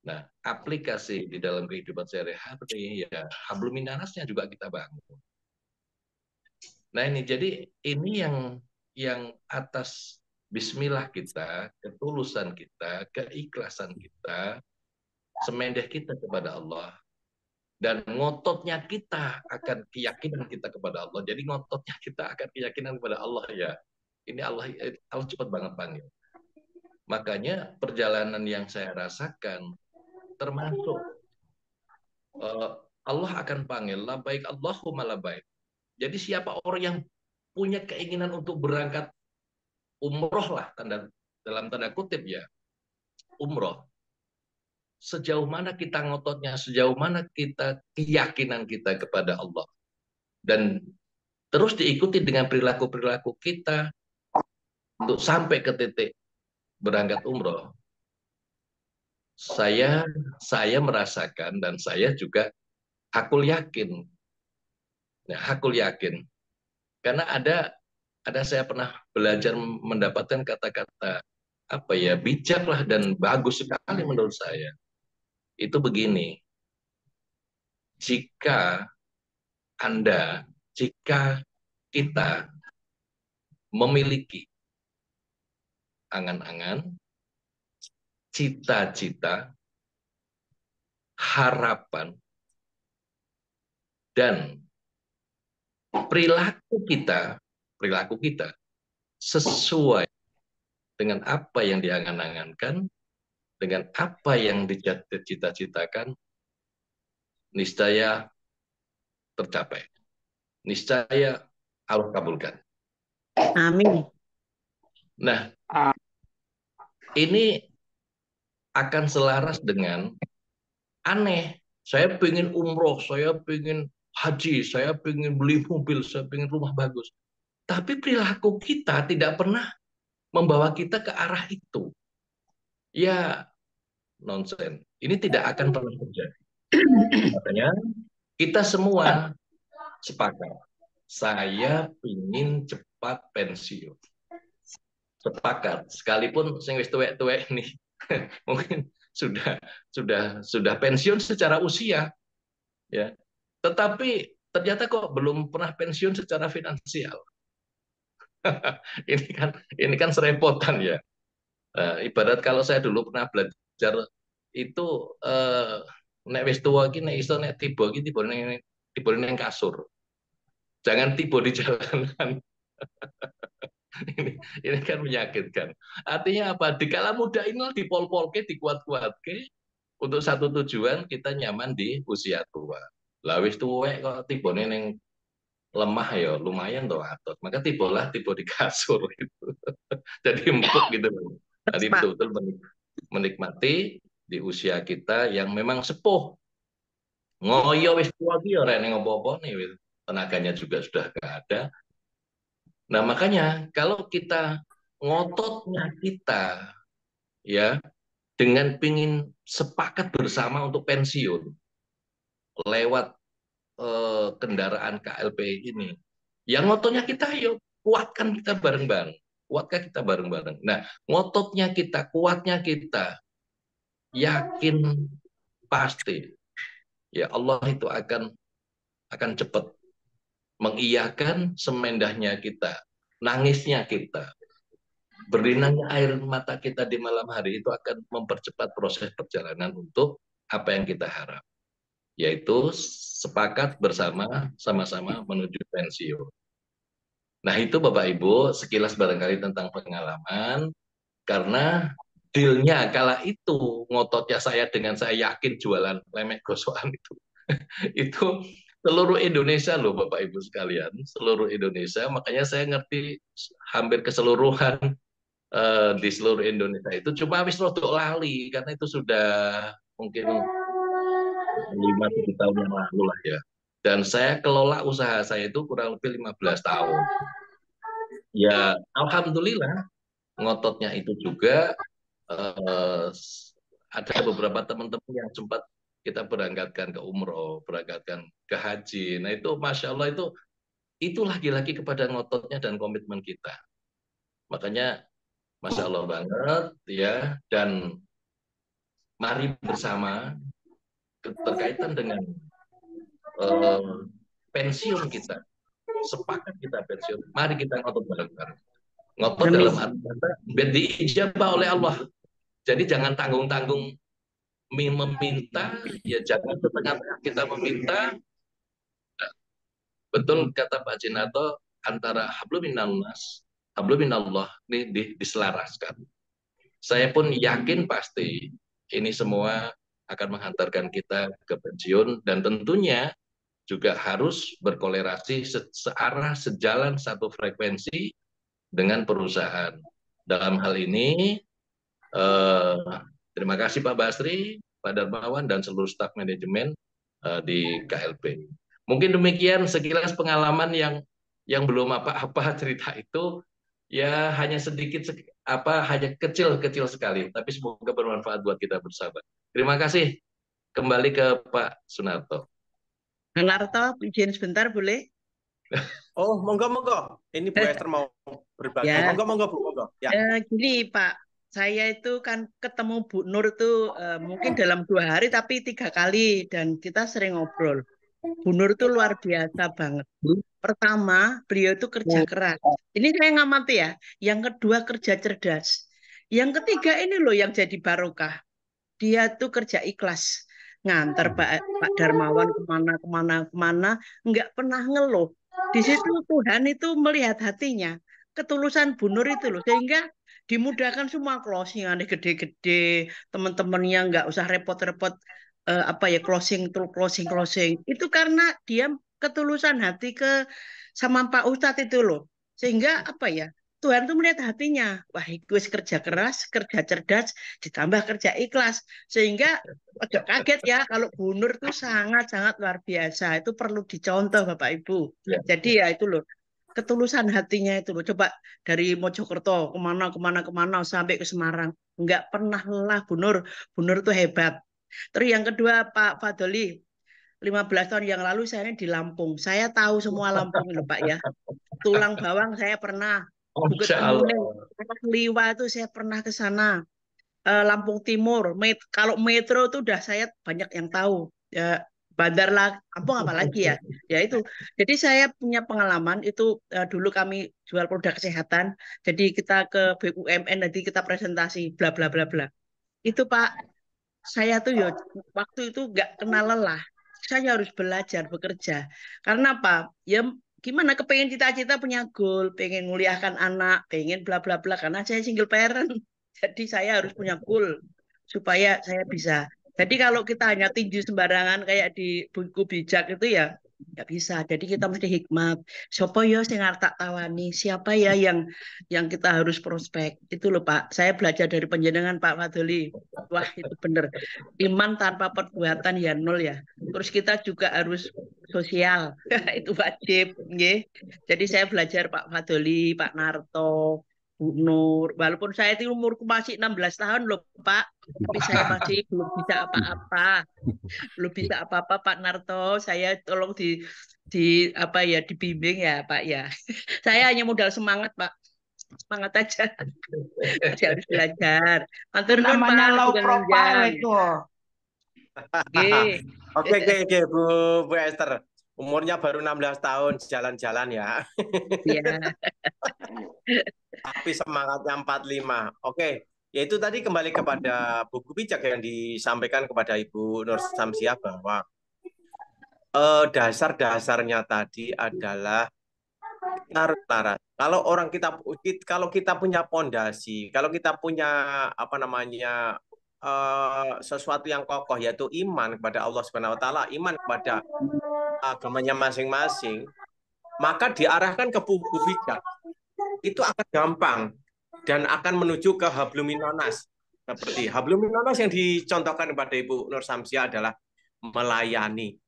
Nah, aplikasi di dalam kehidupan sehari-hari ya hablum minannasnya juga kita bangun. Nah, jadi ini yang atas bismillah kita, ketulusan kita, keikhlasan kita, semendeh kita kepada Allah, dan ngototnya kita akan keyakinan kita kepada Allah. Jadi ngototnya kita akan keyakinan kepada Allah ya. Ini Allah cepat banget panggil. Makanya perjalanan yang saya rasakan termasuk Allah akan panggil labaik Allahumma labaik. Jadi siapa orang yang punya keinginan untuk berangkat umroh lah, dalam tanda kutip ya, umroh. Sejauh mana kita ngototnya, sejauh mana kita keyakinan kita kepada Allah. Dan terus diikuti dengan perilaku-perilaku kita untuk sampai ke titik berangkat umroh. Saya merasakan dan saya juga hakul yakin. Ya, hakul yakin. Karena ada saya pernah belajar mendapatkan kata-kata bijaklah dan bagus sekali menurut saya. Itu begini, jika kita memiliki angan-angan, cita-cita, harapan, dan perilaku kita sesuai dengan apa yang diangan-angankan, dengan apa yang dicita-citakan, niscaya tercapai. Niscaya Allah kabulkan. Amin. Nah, ini akan selaras dengan aneh. Saya pengen umroh, saya pengen haji, saya pengen beli mobil, saya pengen rumah bagus. Tapi perilaku kita tidak pernah membawa kita ke arah itu. Ya, nonsen. Ini tidak akan pernah terjadi. Makanya kita semua sepakat. Saya ingin cepat pensiun. Sepakat. Sekalipun sing wis tuwek-tuwek ini mungkin sudah pensiun secara usia, ya. Tetapi ternyata kok belum pernah pensiun secara finansial. ini kan serepotan ya. Ibarat kalau saya dulu pernah belajar itu nek wis tuwa iki nek iso nek tiba ning kasur. Jangan tiba di jalanan. ini kan menyakitkan. Artinya apa? Dikala muda ini dipol-polke, dikuat-kuatke untuk satu tujuan kita nyaman di usia tua. Lah wis tuwek kok tibane ning lemah ya lumayan toh atot. Maka tiba di kasur gitu. Jadi empuk gitu. Tadi betul-betul menikmati di usia kita yang memang sepuh. Ngoyo wis tua ki ora ning apa-apa nih, tenaganya juga sudah enggak ada. Nah, makanya kalau kita ngototnya kita ya dengan pingin sepakat bersama untuk pensiun lewat kendaraan KLP ini, yang ngototnya kita yuk kuatkan kita bareng-bareng, kuatkan kita bareng-bareng. Nah, ngototnya kita, kuatnya kita, yakin pasti ya Allah itu akan cepat mengiyakan semendahnya kita, nangisnya kita, berlinangnya air mata kita di malam hari itu akan mempercepat proses perjalanan untuk apa yang kita harap, yaitu sepakat bersama sama-sama menuju pensiun. Nah, itu Bapak Ibu sekilas barangkali tentang pengalaman, karena dealnya kala itu ngototnya saya dengan saya yakin jualan lemek gosokan itu seluruh Indonesia loh Bapak Ibu sekalian, seluruh Indonesia. Makanya saya ngerti hampir keseluruhan di seluruh Indonesia itu, cuma habis rodok lali karena itu sudah mungkin 5-7 tahun yang lalu lah ya. Dan saya kelola usaha saya itu kurang lebih 15 tahun. Ya, alhamdulillah ngototnya itu juga ada beberapa teman-teman yang sempat kita berangkatkan ke umroh, berangkatkan ke haji. Nah itu Masya Allah itu lagi-lagi kepada ngototnya dan komitmen kita. Makanya Masya Allah banget ya. Dan mari bersama terkaitan dengan pensiun kita, sepakat kita pensiun. Mari kita ngotot bareng-bareng. Ngotot dalam arti kata biar diijabah oleh Allah. Jadi jangan tanggung-tanggung meminta, ya jangan setengah-tengah kita meminta. Betul kata Pak Jinato, antara hablum minallah, hablum minallah ini diselaraskan. Saya pun yakin pasti ini semua akan menghantarkan kita ke pensiun, dan tentunya juga harus berkolerasi searah, sejalan, satu frekuensi dengan perusahaan. Dalam hal ini terima kasih Pak Basri, Pak Darmawan, dan seluruh staf manajemen di KLP. Mungkin demikian sekilas pengalaman yang belum apa-apa cerita itu, ya hanya sedikit, hanya kecil-kecil sekali, tapi semoga bermanfaat buat kita bersama. Terima kasih. Kembali ke Pak Sunarto. Pak Narto, izin sebentar boleh? Oh, monggo. Ini Bu Esther mau berbagi. Ya. Monggo, Bu. Monggo. Ya. Gini Pak, saya itu kan ketemu Bu Nur tuh mungkin dalam 2 hari tapi 3 kali, dan kita sering ngobrol. Bu Nur tuh luar biasa banget. Pertama, beliau itu kerja keras. Ini saya ngamati ya. Yang kedua, kerja cerdas. Yang ketiga ini loh yang jadi barokah. Dia tuh kerja ikhlas. Nganter Pak Darmawan kemana, nggak pernah ngeluh. Di situ Tuhan itu melihat hatinya, ketulusan Bu Nur itu loh, sehingga dimudahkan semua closingan gede-gede, teman-temannya nggak usah repot-repot closing itu karena dia ketulusan hati sama Pak Ustadz itu loh, sehingga Tuhan tuh melihat hatinya. Wah, itu kerja keras, kerja cerdas, ditambah kerja ikhlas. Sehingga agak kaget ya, kalau Bu Nur itu sangat-sangat luar biasa. Itu perlu dicontoh Bapak Ibu. Jadi ya itu loh, ketulusan hatinya itu loh. Coba dari Mojokerto, kemana, sampai ke Semarang. Nggak pernah lelah Bu Nur. Bu Nur tuh hebat. Terus yang kedua Pak Fadoli, 15 tahun yang lalu saya di Lampung. Saya tahu semua Lampung loh Pak ya. Tulang Bawang saya pernah. Bukit Kemuning, Liwa itu saya pernah ke sana. Lampung Timur, kalau metro itu udah saya banyak yang tahu. Ya, Bandar Lampung apalagi ya. Ya itu. Jadi saya punya pengalaman itu dulu kami jual produk kesehatan. Jadi kita ke BUMN, nanti kita presentasi bla bla bla bla. Itu Pak, saya tuh ya waktu itu nggak kenal lelah. Saya harus belajar bekerja. Karena apa? Ya gimana, kepengen cita-cita punya goal, pengen nguliahkan anak, pengen bla bla bla, karena saya single parent. Jadi saya harus punya goal supaya saya bisa. Jadi kalau kita hanya tinju sembarangan kayak di buku bijak itu ya nggak bisa. Jadi kita mesti hikmat. Siapa ya sing arep tak tawani? Siapa ya yang kita harus prospek? Itu loh Pak. Saya belajar dari panjenengan Pak Fadli. Wah, itu bener. Iman tanpa perbuatan ya nol ya. Terus kita juga harus sosial. Itu wajib, nggih. Jadi saya belajar Pak Fadli, Pak Narto, Bu Nur. Walaupun saya itu umurku masih 16 tahun loh Pak. Tapi saya masih belum bisa apa-apa. Belum bisa apa-apa Pak Narto. Saya tolong di apa ya dibimbing ya Pak ya. Saya hanya modal semangat Pak. Semangat aja. Masih harus belajar. Matur nuwun Namanya Pak low sudah profile nunjang. itu. Nggih. Oke, Bu Esther. Umurnya baru 16 tahun, jalan-jalan ya. Iya. Tapi semangatnya 45. Oke, yaitu tadi kembali kepada buku bijak yang disampaikan kepada Ibu Nur Samsiah bahwa dasar-dasarnya tadi adalah laras. Kalau kita punya pondasi, kalau kita punya apa namanya sesuatu yang kokoh yaitu iman kepada Allah Subhanahu wa taala, iman kepada agamanya masing-masing, maka diarahkan ke buku bijak. Itu akan gampang dan akan menuju ke habluminanas. Seperti habluminanas yang dicontohkan kepada Ibu Nur Samsiah adalah melayani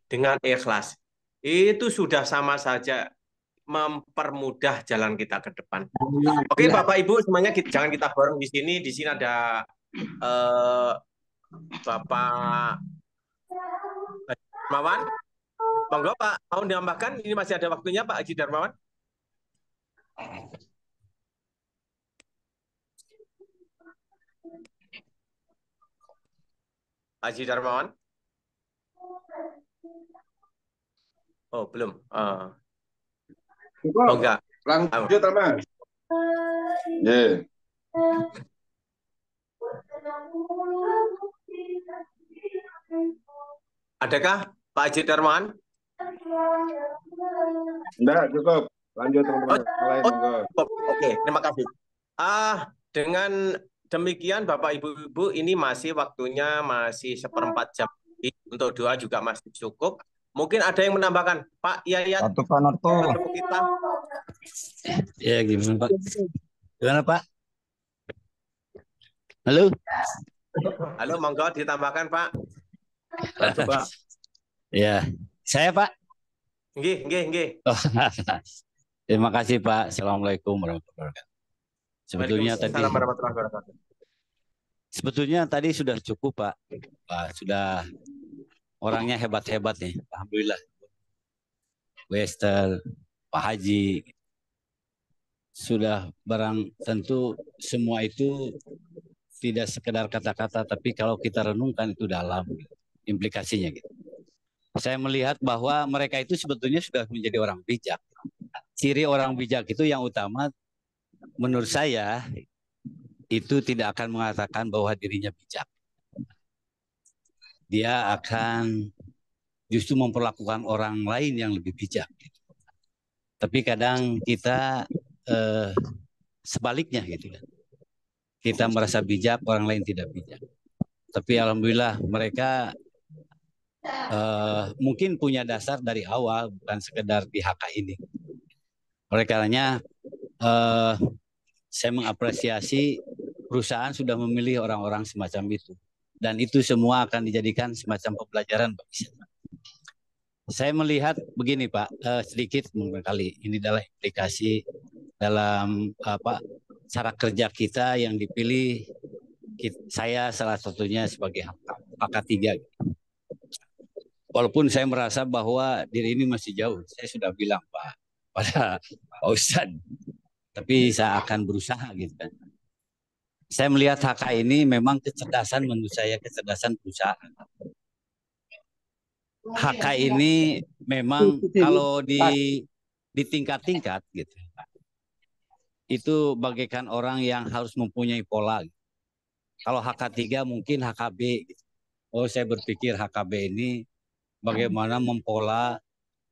dengan ikhlas. Itu sudah sama saja mempermudah jalan kita ke depan. Oke, Bapak Ibu semuanya jangan kita bareng di sini. Di sini ada Bapak Darmawan. Monggo Pak, mau menambahkan? Ini masih ada waktunya Pak Haji Darmawan. Haji Darmawan? Oh, belum. Oh, enggak. Lanjut, Mas. Yeah. Adakah Pak Haji Darmawan? Enggak, cukup. Lanjut teman-teman lain. Oke, terima kasih. Dengan demikian Bapak Ibu, ini masih waktunya masih 1/4 jam. Untuk doa juga masih cukup. Mungkin ada yang menambahkan, Pak Yayat. Satu Pak Narto. Kita. Ya gimana Pak? Gimana Pak? Halo? Halo, monggo ditambahkan Pak. Coba. Ya, saya Pak. Nggih. Oh, terima kasih Pak. Assalamualaikum warahmatullahi wabarakatuh. Sebetulnya tadi sudah cukup Pak. Sudah orangnya hebat-hebat nih. Alhamdulillah. Wester, Pak Haji. Sudah barang tentu semua itu tidak sekedar kata-kata, tapi kalau kita renungkan itu dalam implikasinya gitu. Saya melihat bahwa mereka itu sebetulnya sudah menjadi orang bijak. Ciri orang bijak itu yang utama menurut saya itu tidak akan mengatakan bahwa dirinya bijak. Dia akan justru memperlakukan orang lain yang lebih bijak. Tapi kadang kita sebaliknya gitu kan. Kita merasa bijak, orang lain tidak bijak. Tapi alhamdulillah mereka mungkin punya dasar dari awal, bukan sekedar di HK ini. Oleh karenanya saya mengapresiasi perusahaan sudah memilih orang-orang semacam itu. Dan itu semua akan dijadikan semacam pembelajaran bagi saya. Saya melihat begini Pak, sedikit kali ini adalah implikasi dalam cara kerja kita yang dipilih. Saya salah satunya sebagai HK3. Walaupun saya merasa bahwa diri ini masih jauh, saya sudah bilang Pak pada Pak Ustadz, tapi saya akan berusaha gitu kan. Saya melihat HK ini memang kecerdasan menurut saya kecerdasan perusahaan. HK ini memang kalau di tingkat-tingkat gitu, itu bagaikan orang yang harus mempunyai pola. Kalau HK3 mungkin HKB. Gitu. Oh saya berpikir HKB ini bagaimana mempola,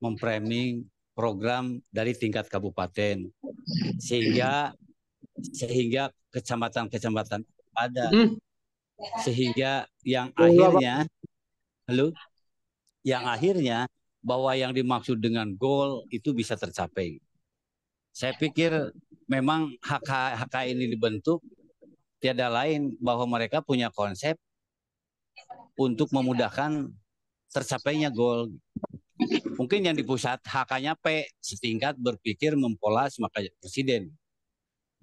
memframing program dari tingkat kabupaten sehingga kecamatan-kecamatan ada, sehingga yang akhirnya bahwa yang dimaksud dengan goal itu bisa tercapai. Saya pikir memang HK ini dibentuk tiada lain bahwa mereka punya konsep untuk memudahkan tercapainya goal. Mungkin yang di pusat HK-nya P, setingkat berpikir mempola semakanya presiden.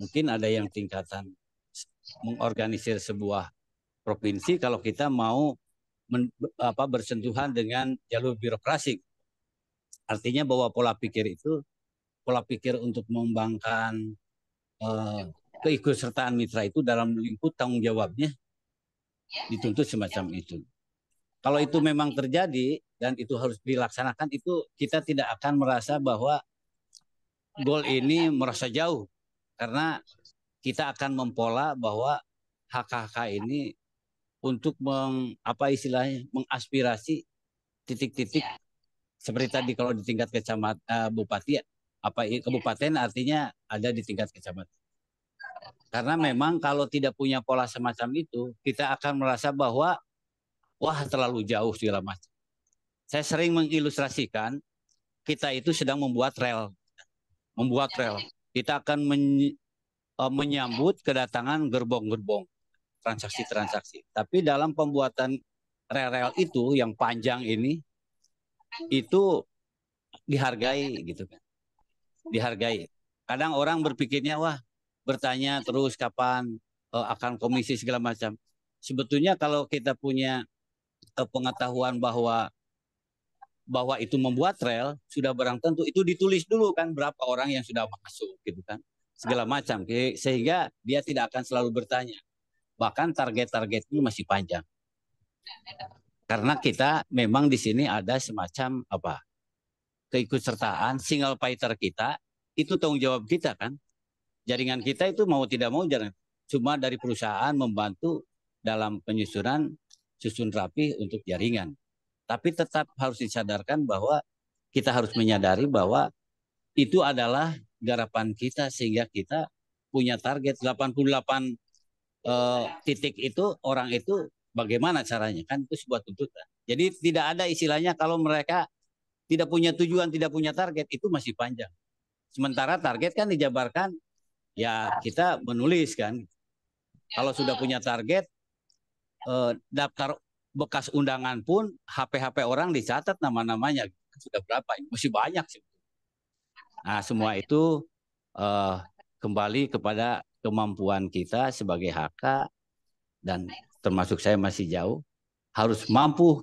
Mungkin ada yang tingkatan mengorganisir sebuah provinsi kalau kita mau bersentuhan dengan jalur birokrasi. Artinya bahwa pola pikir itu pola pikir untuk mengembangkan keikutsertaan mitra itu dalam lingkup tanggung jawabnya dituntut semacam itu. Kalau itu memang terjadi dan itu harus dilaksanakan, itu kita tidak akan merasa bahwa goal ini merasa jauh, karena kita akan mempola bahwa HK ini untuk mengaspirasi titik-titik seperti tadi kalau di tingkat kecamatan bupati, kabupaten artinya ada di tingkat kecamatan. Karena memang kalau tidak punya pola semacam itu, kita akan merasa bahwa wah terlalu jauh segala macam. Saya sering mengilustrasikan kita itu sedang membuat rel. Kita akan menyambut kedatangan gerbong-gerbong transaksi-transaksi. Tapi dalam pembuatan rel-rel itu yang panjang ini itu dihargai gitu kan. Dihargai. Kadang orang berpikirnya wah bertanya terus kapan akan komisi segala macam. Sebetulnya kalau kita punya pengetahuan bahwa itu membuat rel sudah barang tentu itu ditulis dulu kan berapa orang yang sudah masuk gitu kan segala macam sehingga dia tidak akan selalu bertanya. Bahkan target-targetnya masih panjang. Karena kita memang di sini ada semacam keikutsertaan single fighter kita, itu tanggung jawab kita kan. Jaringan kita itu mau tidak mau jangan cuma dari perusahaan membantu dalam penyusunan susun rapi untuk jaringan. Tapi tetap harus disadarkan bahwa kita harus menyadari bahwa itu adalah garapan kita sehingga kita punya target 88 titik itu orang itu bagaimana caranya kan itu sebuah tuntutan. Jadi tidak ada istilahnya kalau mereka tidak punya tujuan, tidak punya target itu masih panjang. Sementara target kan dijabarkan ya kita menulis kan. Kalau sudah punya target daftar bekas undangan pun HP orang dicatat nama-namanya sudah berapa masih banyak sih. Nah semua itu kembali kepada kemampuan kita sebagai HK dan termasuk saya masih jauh harus mampu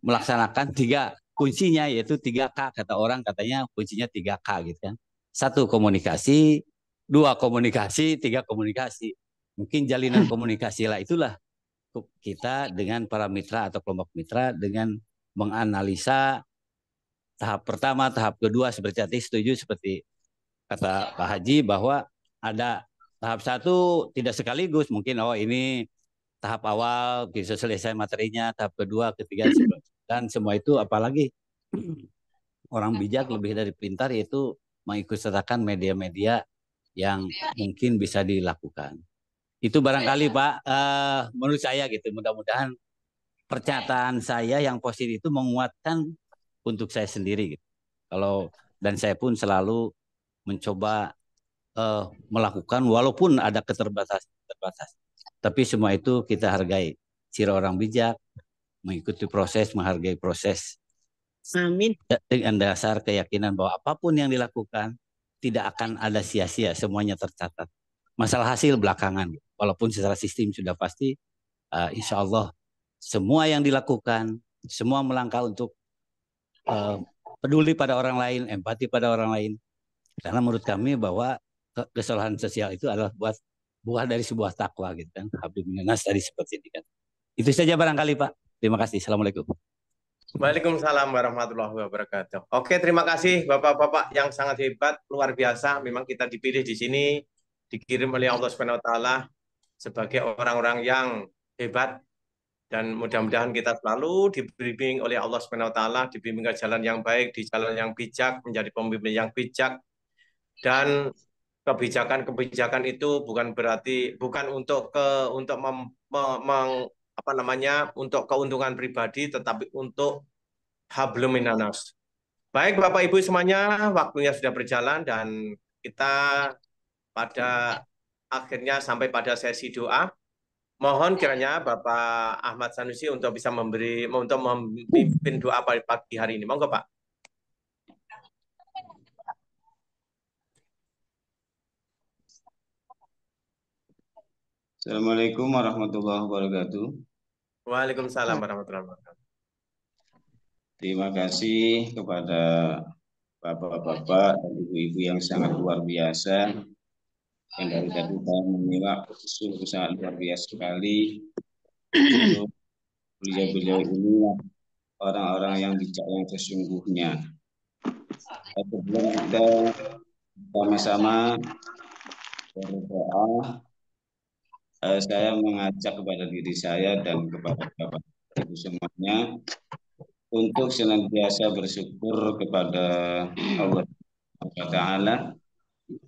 melaksanakan 3 kuncinya yaitu 3K kata orang katanya kuncinya 3K gitu kan. 1 komunikasi, 2 komunikasi, 3 komunikasi. Mungkin jalinan komunikasi lah itulah kita dengan para mitra atau kelompok mitra dengan menganalisa tahap pertama, tahap kedua seperti tadi setuju seperti kata Pak Haji bahwa ada tahap 1 tidak sekaligus mungkin ini tahap awal bisa selesai materinya, tahap kedua, ketiga dan semua itu apalagi orang bijak lebih dari pintar yaitu mengikutsertakan media-media yang mungkin bisa dilakukan. Itu barangkali Pak menurut saya gitu. Mudah-mudahan pernyataan saya yang positif itu menguatkan untuk saya sendiri gitu. Dan saya pun selalu mencoba melakukan walaupun ada keterbatasan. Tapi semua itu kita hargai. Ciri orang bijak, mengikuti proses, menghargai proses. Amin. Dengan dasar keyakinan bahwa apapun yang dilakukan tidak akan ada sia-sia, semuanya tercatat. Masalah hasil belakangan, walaupun secara sistem sudah pasti, insya Allah semua yang dilakukan, semua melangkah untuk peduli pada orang lain, empati pada orang lain. Karena menurut kami bahwa kesalahan sosial itu adalah buah dari sebuah takwa gitu kan. Habib Minas tadi seperti ini kan. Itu saja barangkali Pak. Terima kasih. Assalamualaikum. Waalaikumsalam warahmatullahi wabarakatuh. Oke, terima kasih Bapak-bapak yang sangat hebat, luar biasa. Memang kita dipilih di sini, dikirim oleh Allah Subhanahu wa taala sebagai orang-orang yang hebat dan mudah-mudahan kita selalu dibimbing oleh Allah Subhanahu wa taala, dibimbing ke jalan yang baik, di jalan yang bijak, menjadi pemimpin yang bijak. Dan kebijakan-kebijakan itu bukan untuk untuk keuntungan pribadi, tetapi untuk hablum minannas. Baik Bapak Ibu semuanya, waktunya sudah berjalan dan kita pada akhirnya sampai pada sesi doa. Mohon kiranya Bapak Ahmad Sanusi untuk bisa memimpin doa pagi hari ini. Monggo Pak. Assalamualaikum warahmatullahi wabarakatuh. Waalaikumsalam warahmatullahi wabarakatuh. Terima kasih kepada bapak-bapak dan ibu-ibu yang sangat luar biasa. Yang dari tadi saya menyimak sungguh sangat luar biasa sekali. Beliau-beliau ini orang-orang yang bijak yang sesungguhnya. Sebelum kita sama-sama berdoa, saya mengajak kepada diri saya dan kepada bapak ibu semuanya untuk senantiasa bersyukur kepada Allah Taala,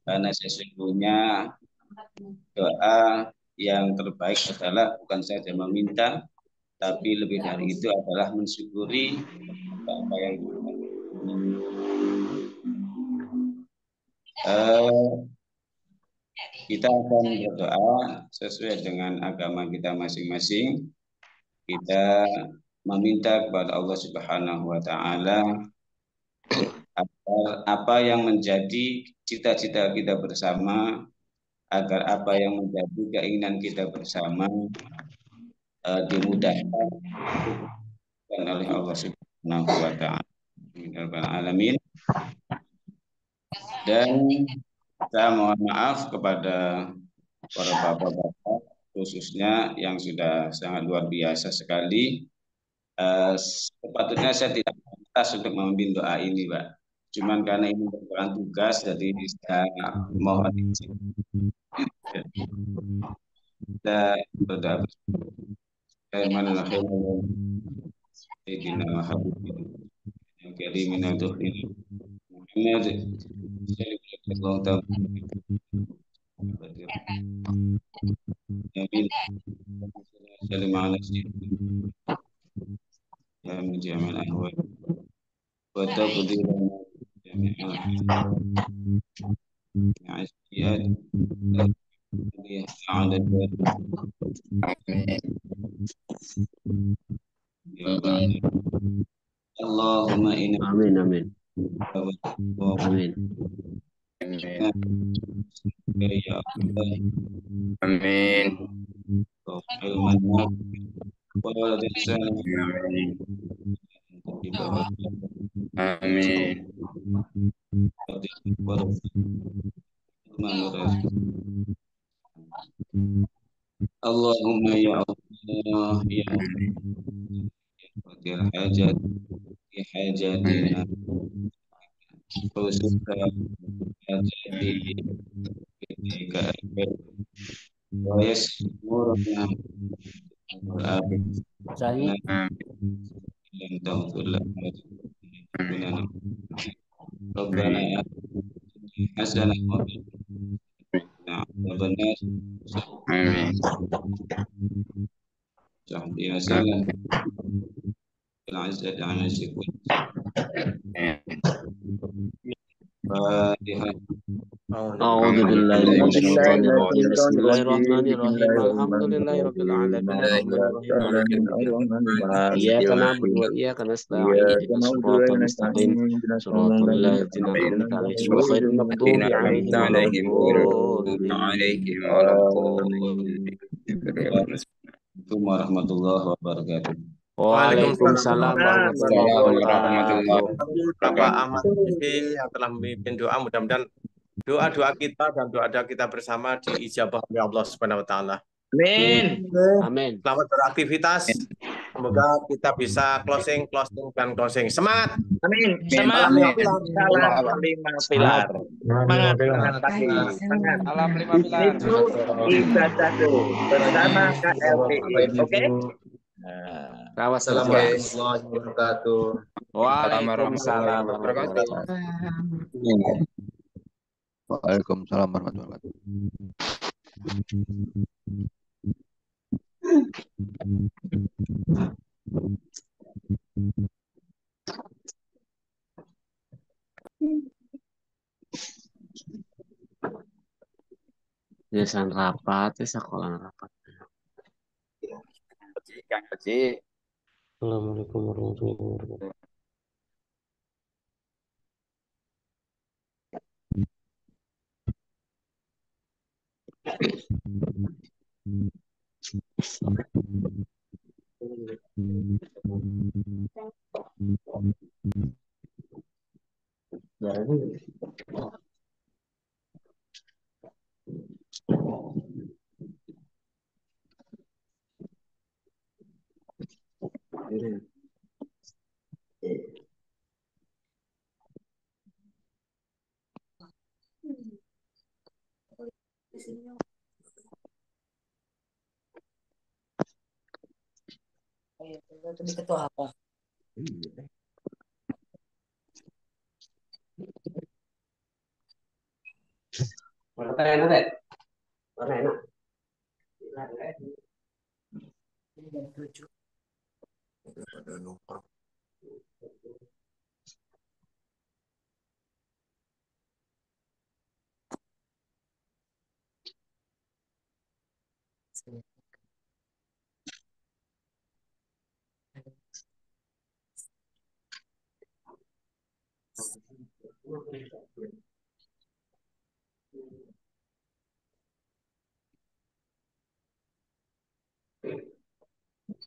karena sesungguhnya doa yang terbaik adalah bukan saja meminta, tapi lebih dari itu adalah mensyukuri apa yang kita akan berdoa sesuai dengan agama kita masing-masing. Kita meminta kepada Allah Subhanahu wa Ta'ala agar apa yang menjadi cita-cita kita bersama, agar apa yang menjadi keinginan kita bersama dimudahkan oleh Allah Subhanahu wa Ta'ala. Alamin. Dan saya mohon maaf kepada para bapak-bapak khususnya yang sudah sangat luar biasa sekali. Sepatutnya saya tidak pantas untuk memimpin doa ini, Pak. Cuman karena ini merupakan tugas, jadi saya mohon izin. Kita berdoa يا من جميع الأهوال وتقضي لنا جميع السيئات على اللهم إنا Amin, amin. Amin. يا الله Amin. Amin. Allahumma ya Allah ya Qadir hajat ya hajatina khususnya hajati ketika wa yasmurna Saya yang taghfir lana Rabbana hasanah wa benar. Amin. Ya salam. Al-Izzat al-Syukr. Fatihah. أعوذ بالله من الشيطان الرجيم بسم الله الرحمن الرحيم الحمد لله رب العالمين الرحمن الرحيم مالك يوم الدين إياك نعبد وإياك نستعين اهدنا الصراط المستقيم صراط الذين أنعمت عليهم غير المغضوب عليهم ولا الضالين. Assalamualaikum warahmatullahi wabarakatuh. Waalaikumsalam warahmatullahi wabarakatuh. Bapak Ahmad Sanusi yang telah memimpin doa, mudah-mudahan doa-doa kita dan doa-doa kita bersama diijabah oleh Allah Subhanahu wa Ta'ala. Amin. Amin. Selamat beraktivitas. Semoga kita bisa closing dan closing. Semangat. Amin. Semangat. Salam 5 pilar. Semangat. Semangat. Salam 5 pilar. Itu ibadah bersama KLPI. Oke? Assalamualaikum warahmatullahi wabarakatuh. Waalaikumsalam warahmatullahi wabarakatuh. Waalaikumsalam warahmatullahi wabarakatuh. Tulisan rapat, sekolah rapat. Kang Haji. Assalamualaikum warahmatullahi wabarakatuh. Ketua apa? Mana enak deh? Mana enak?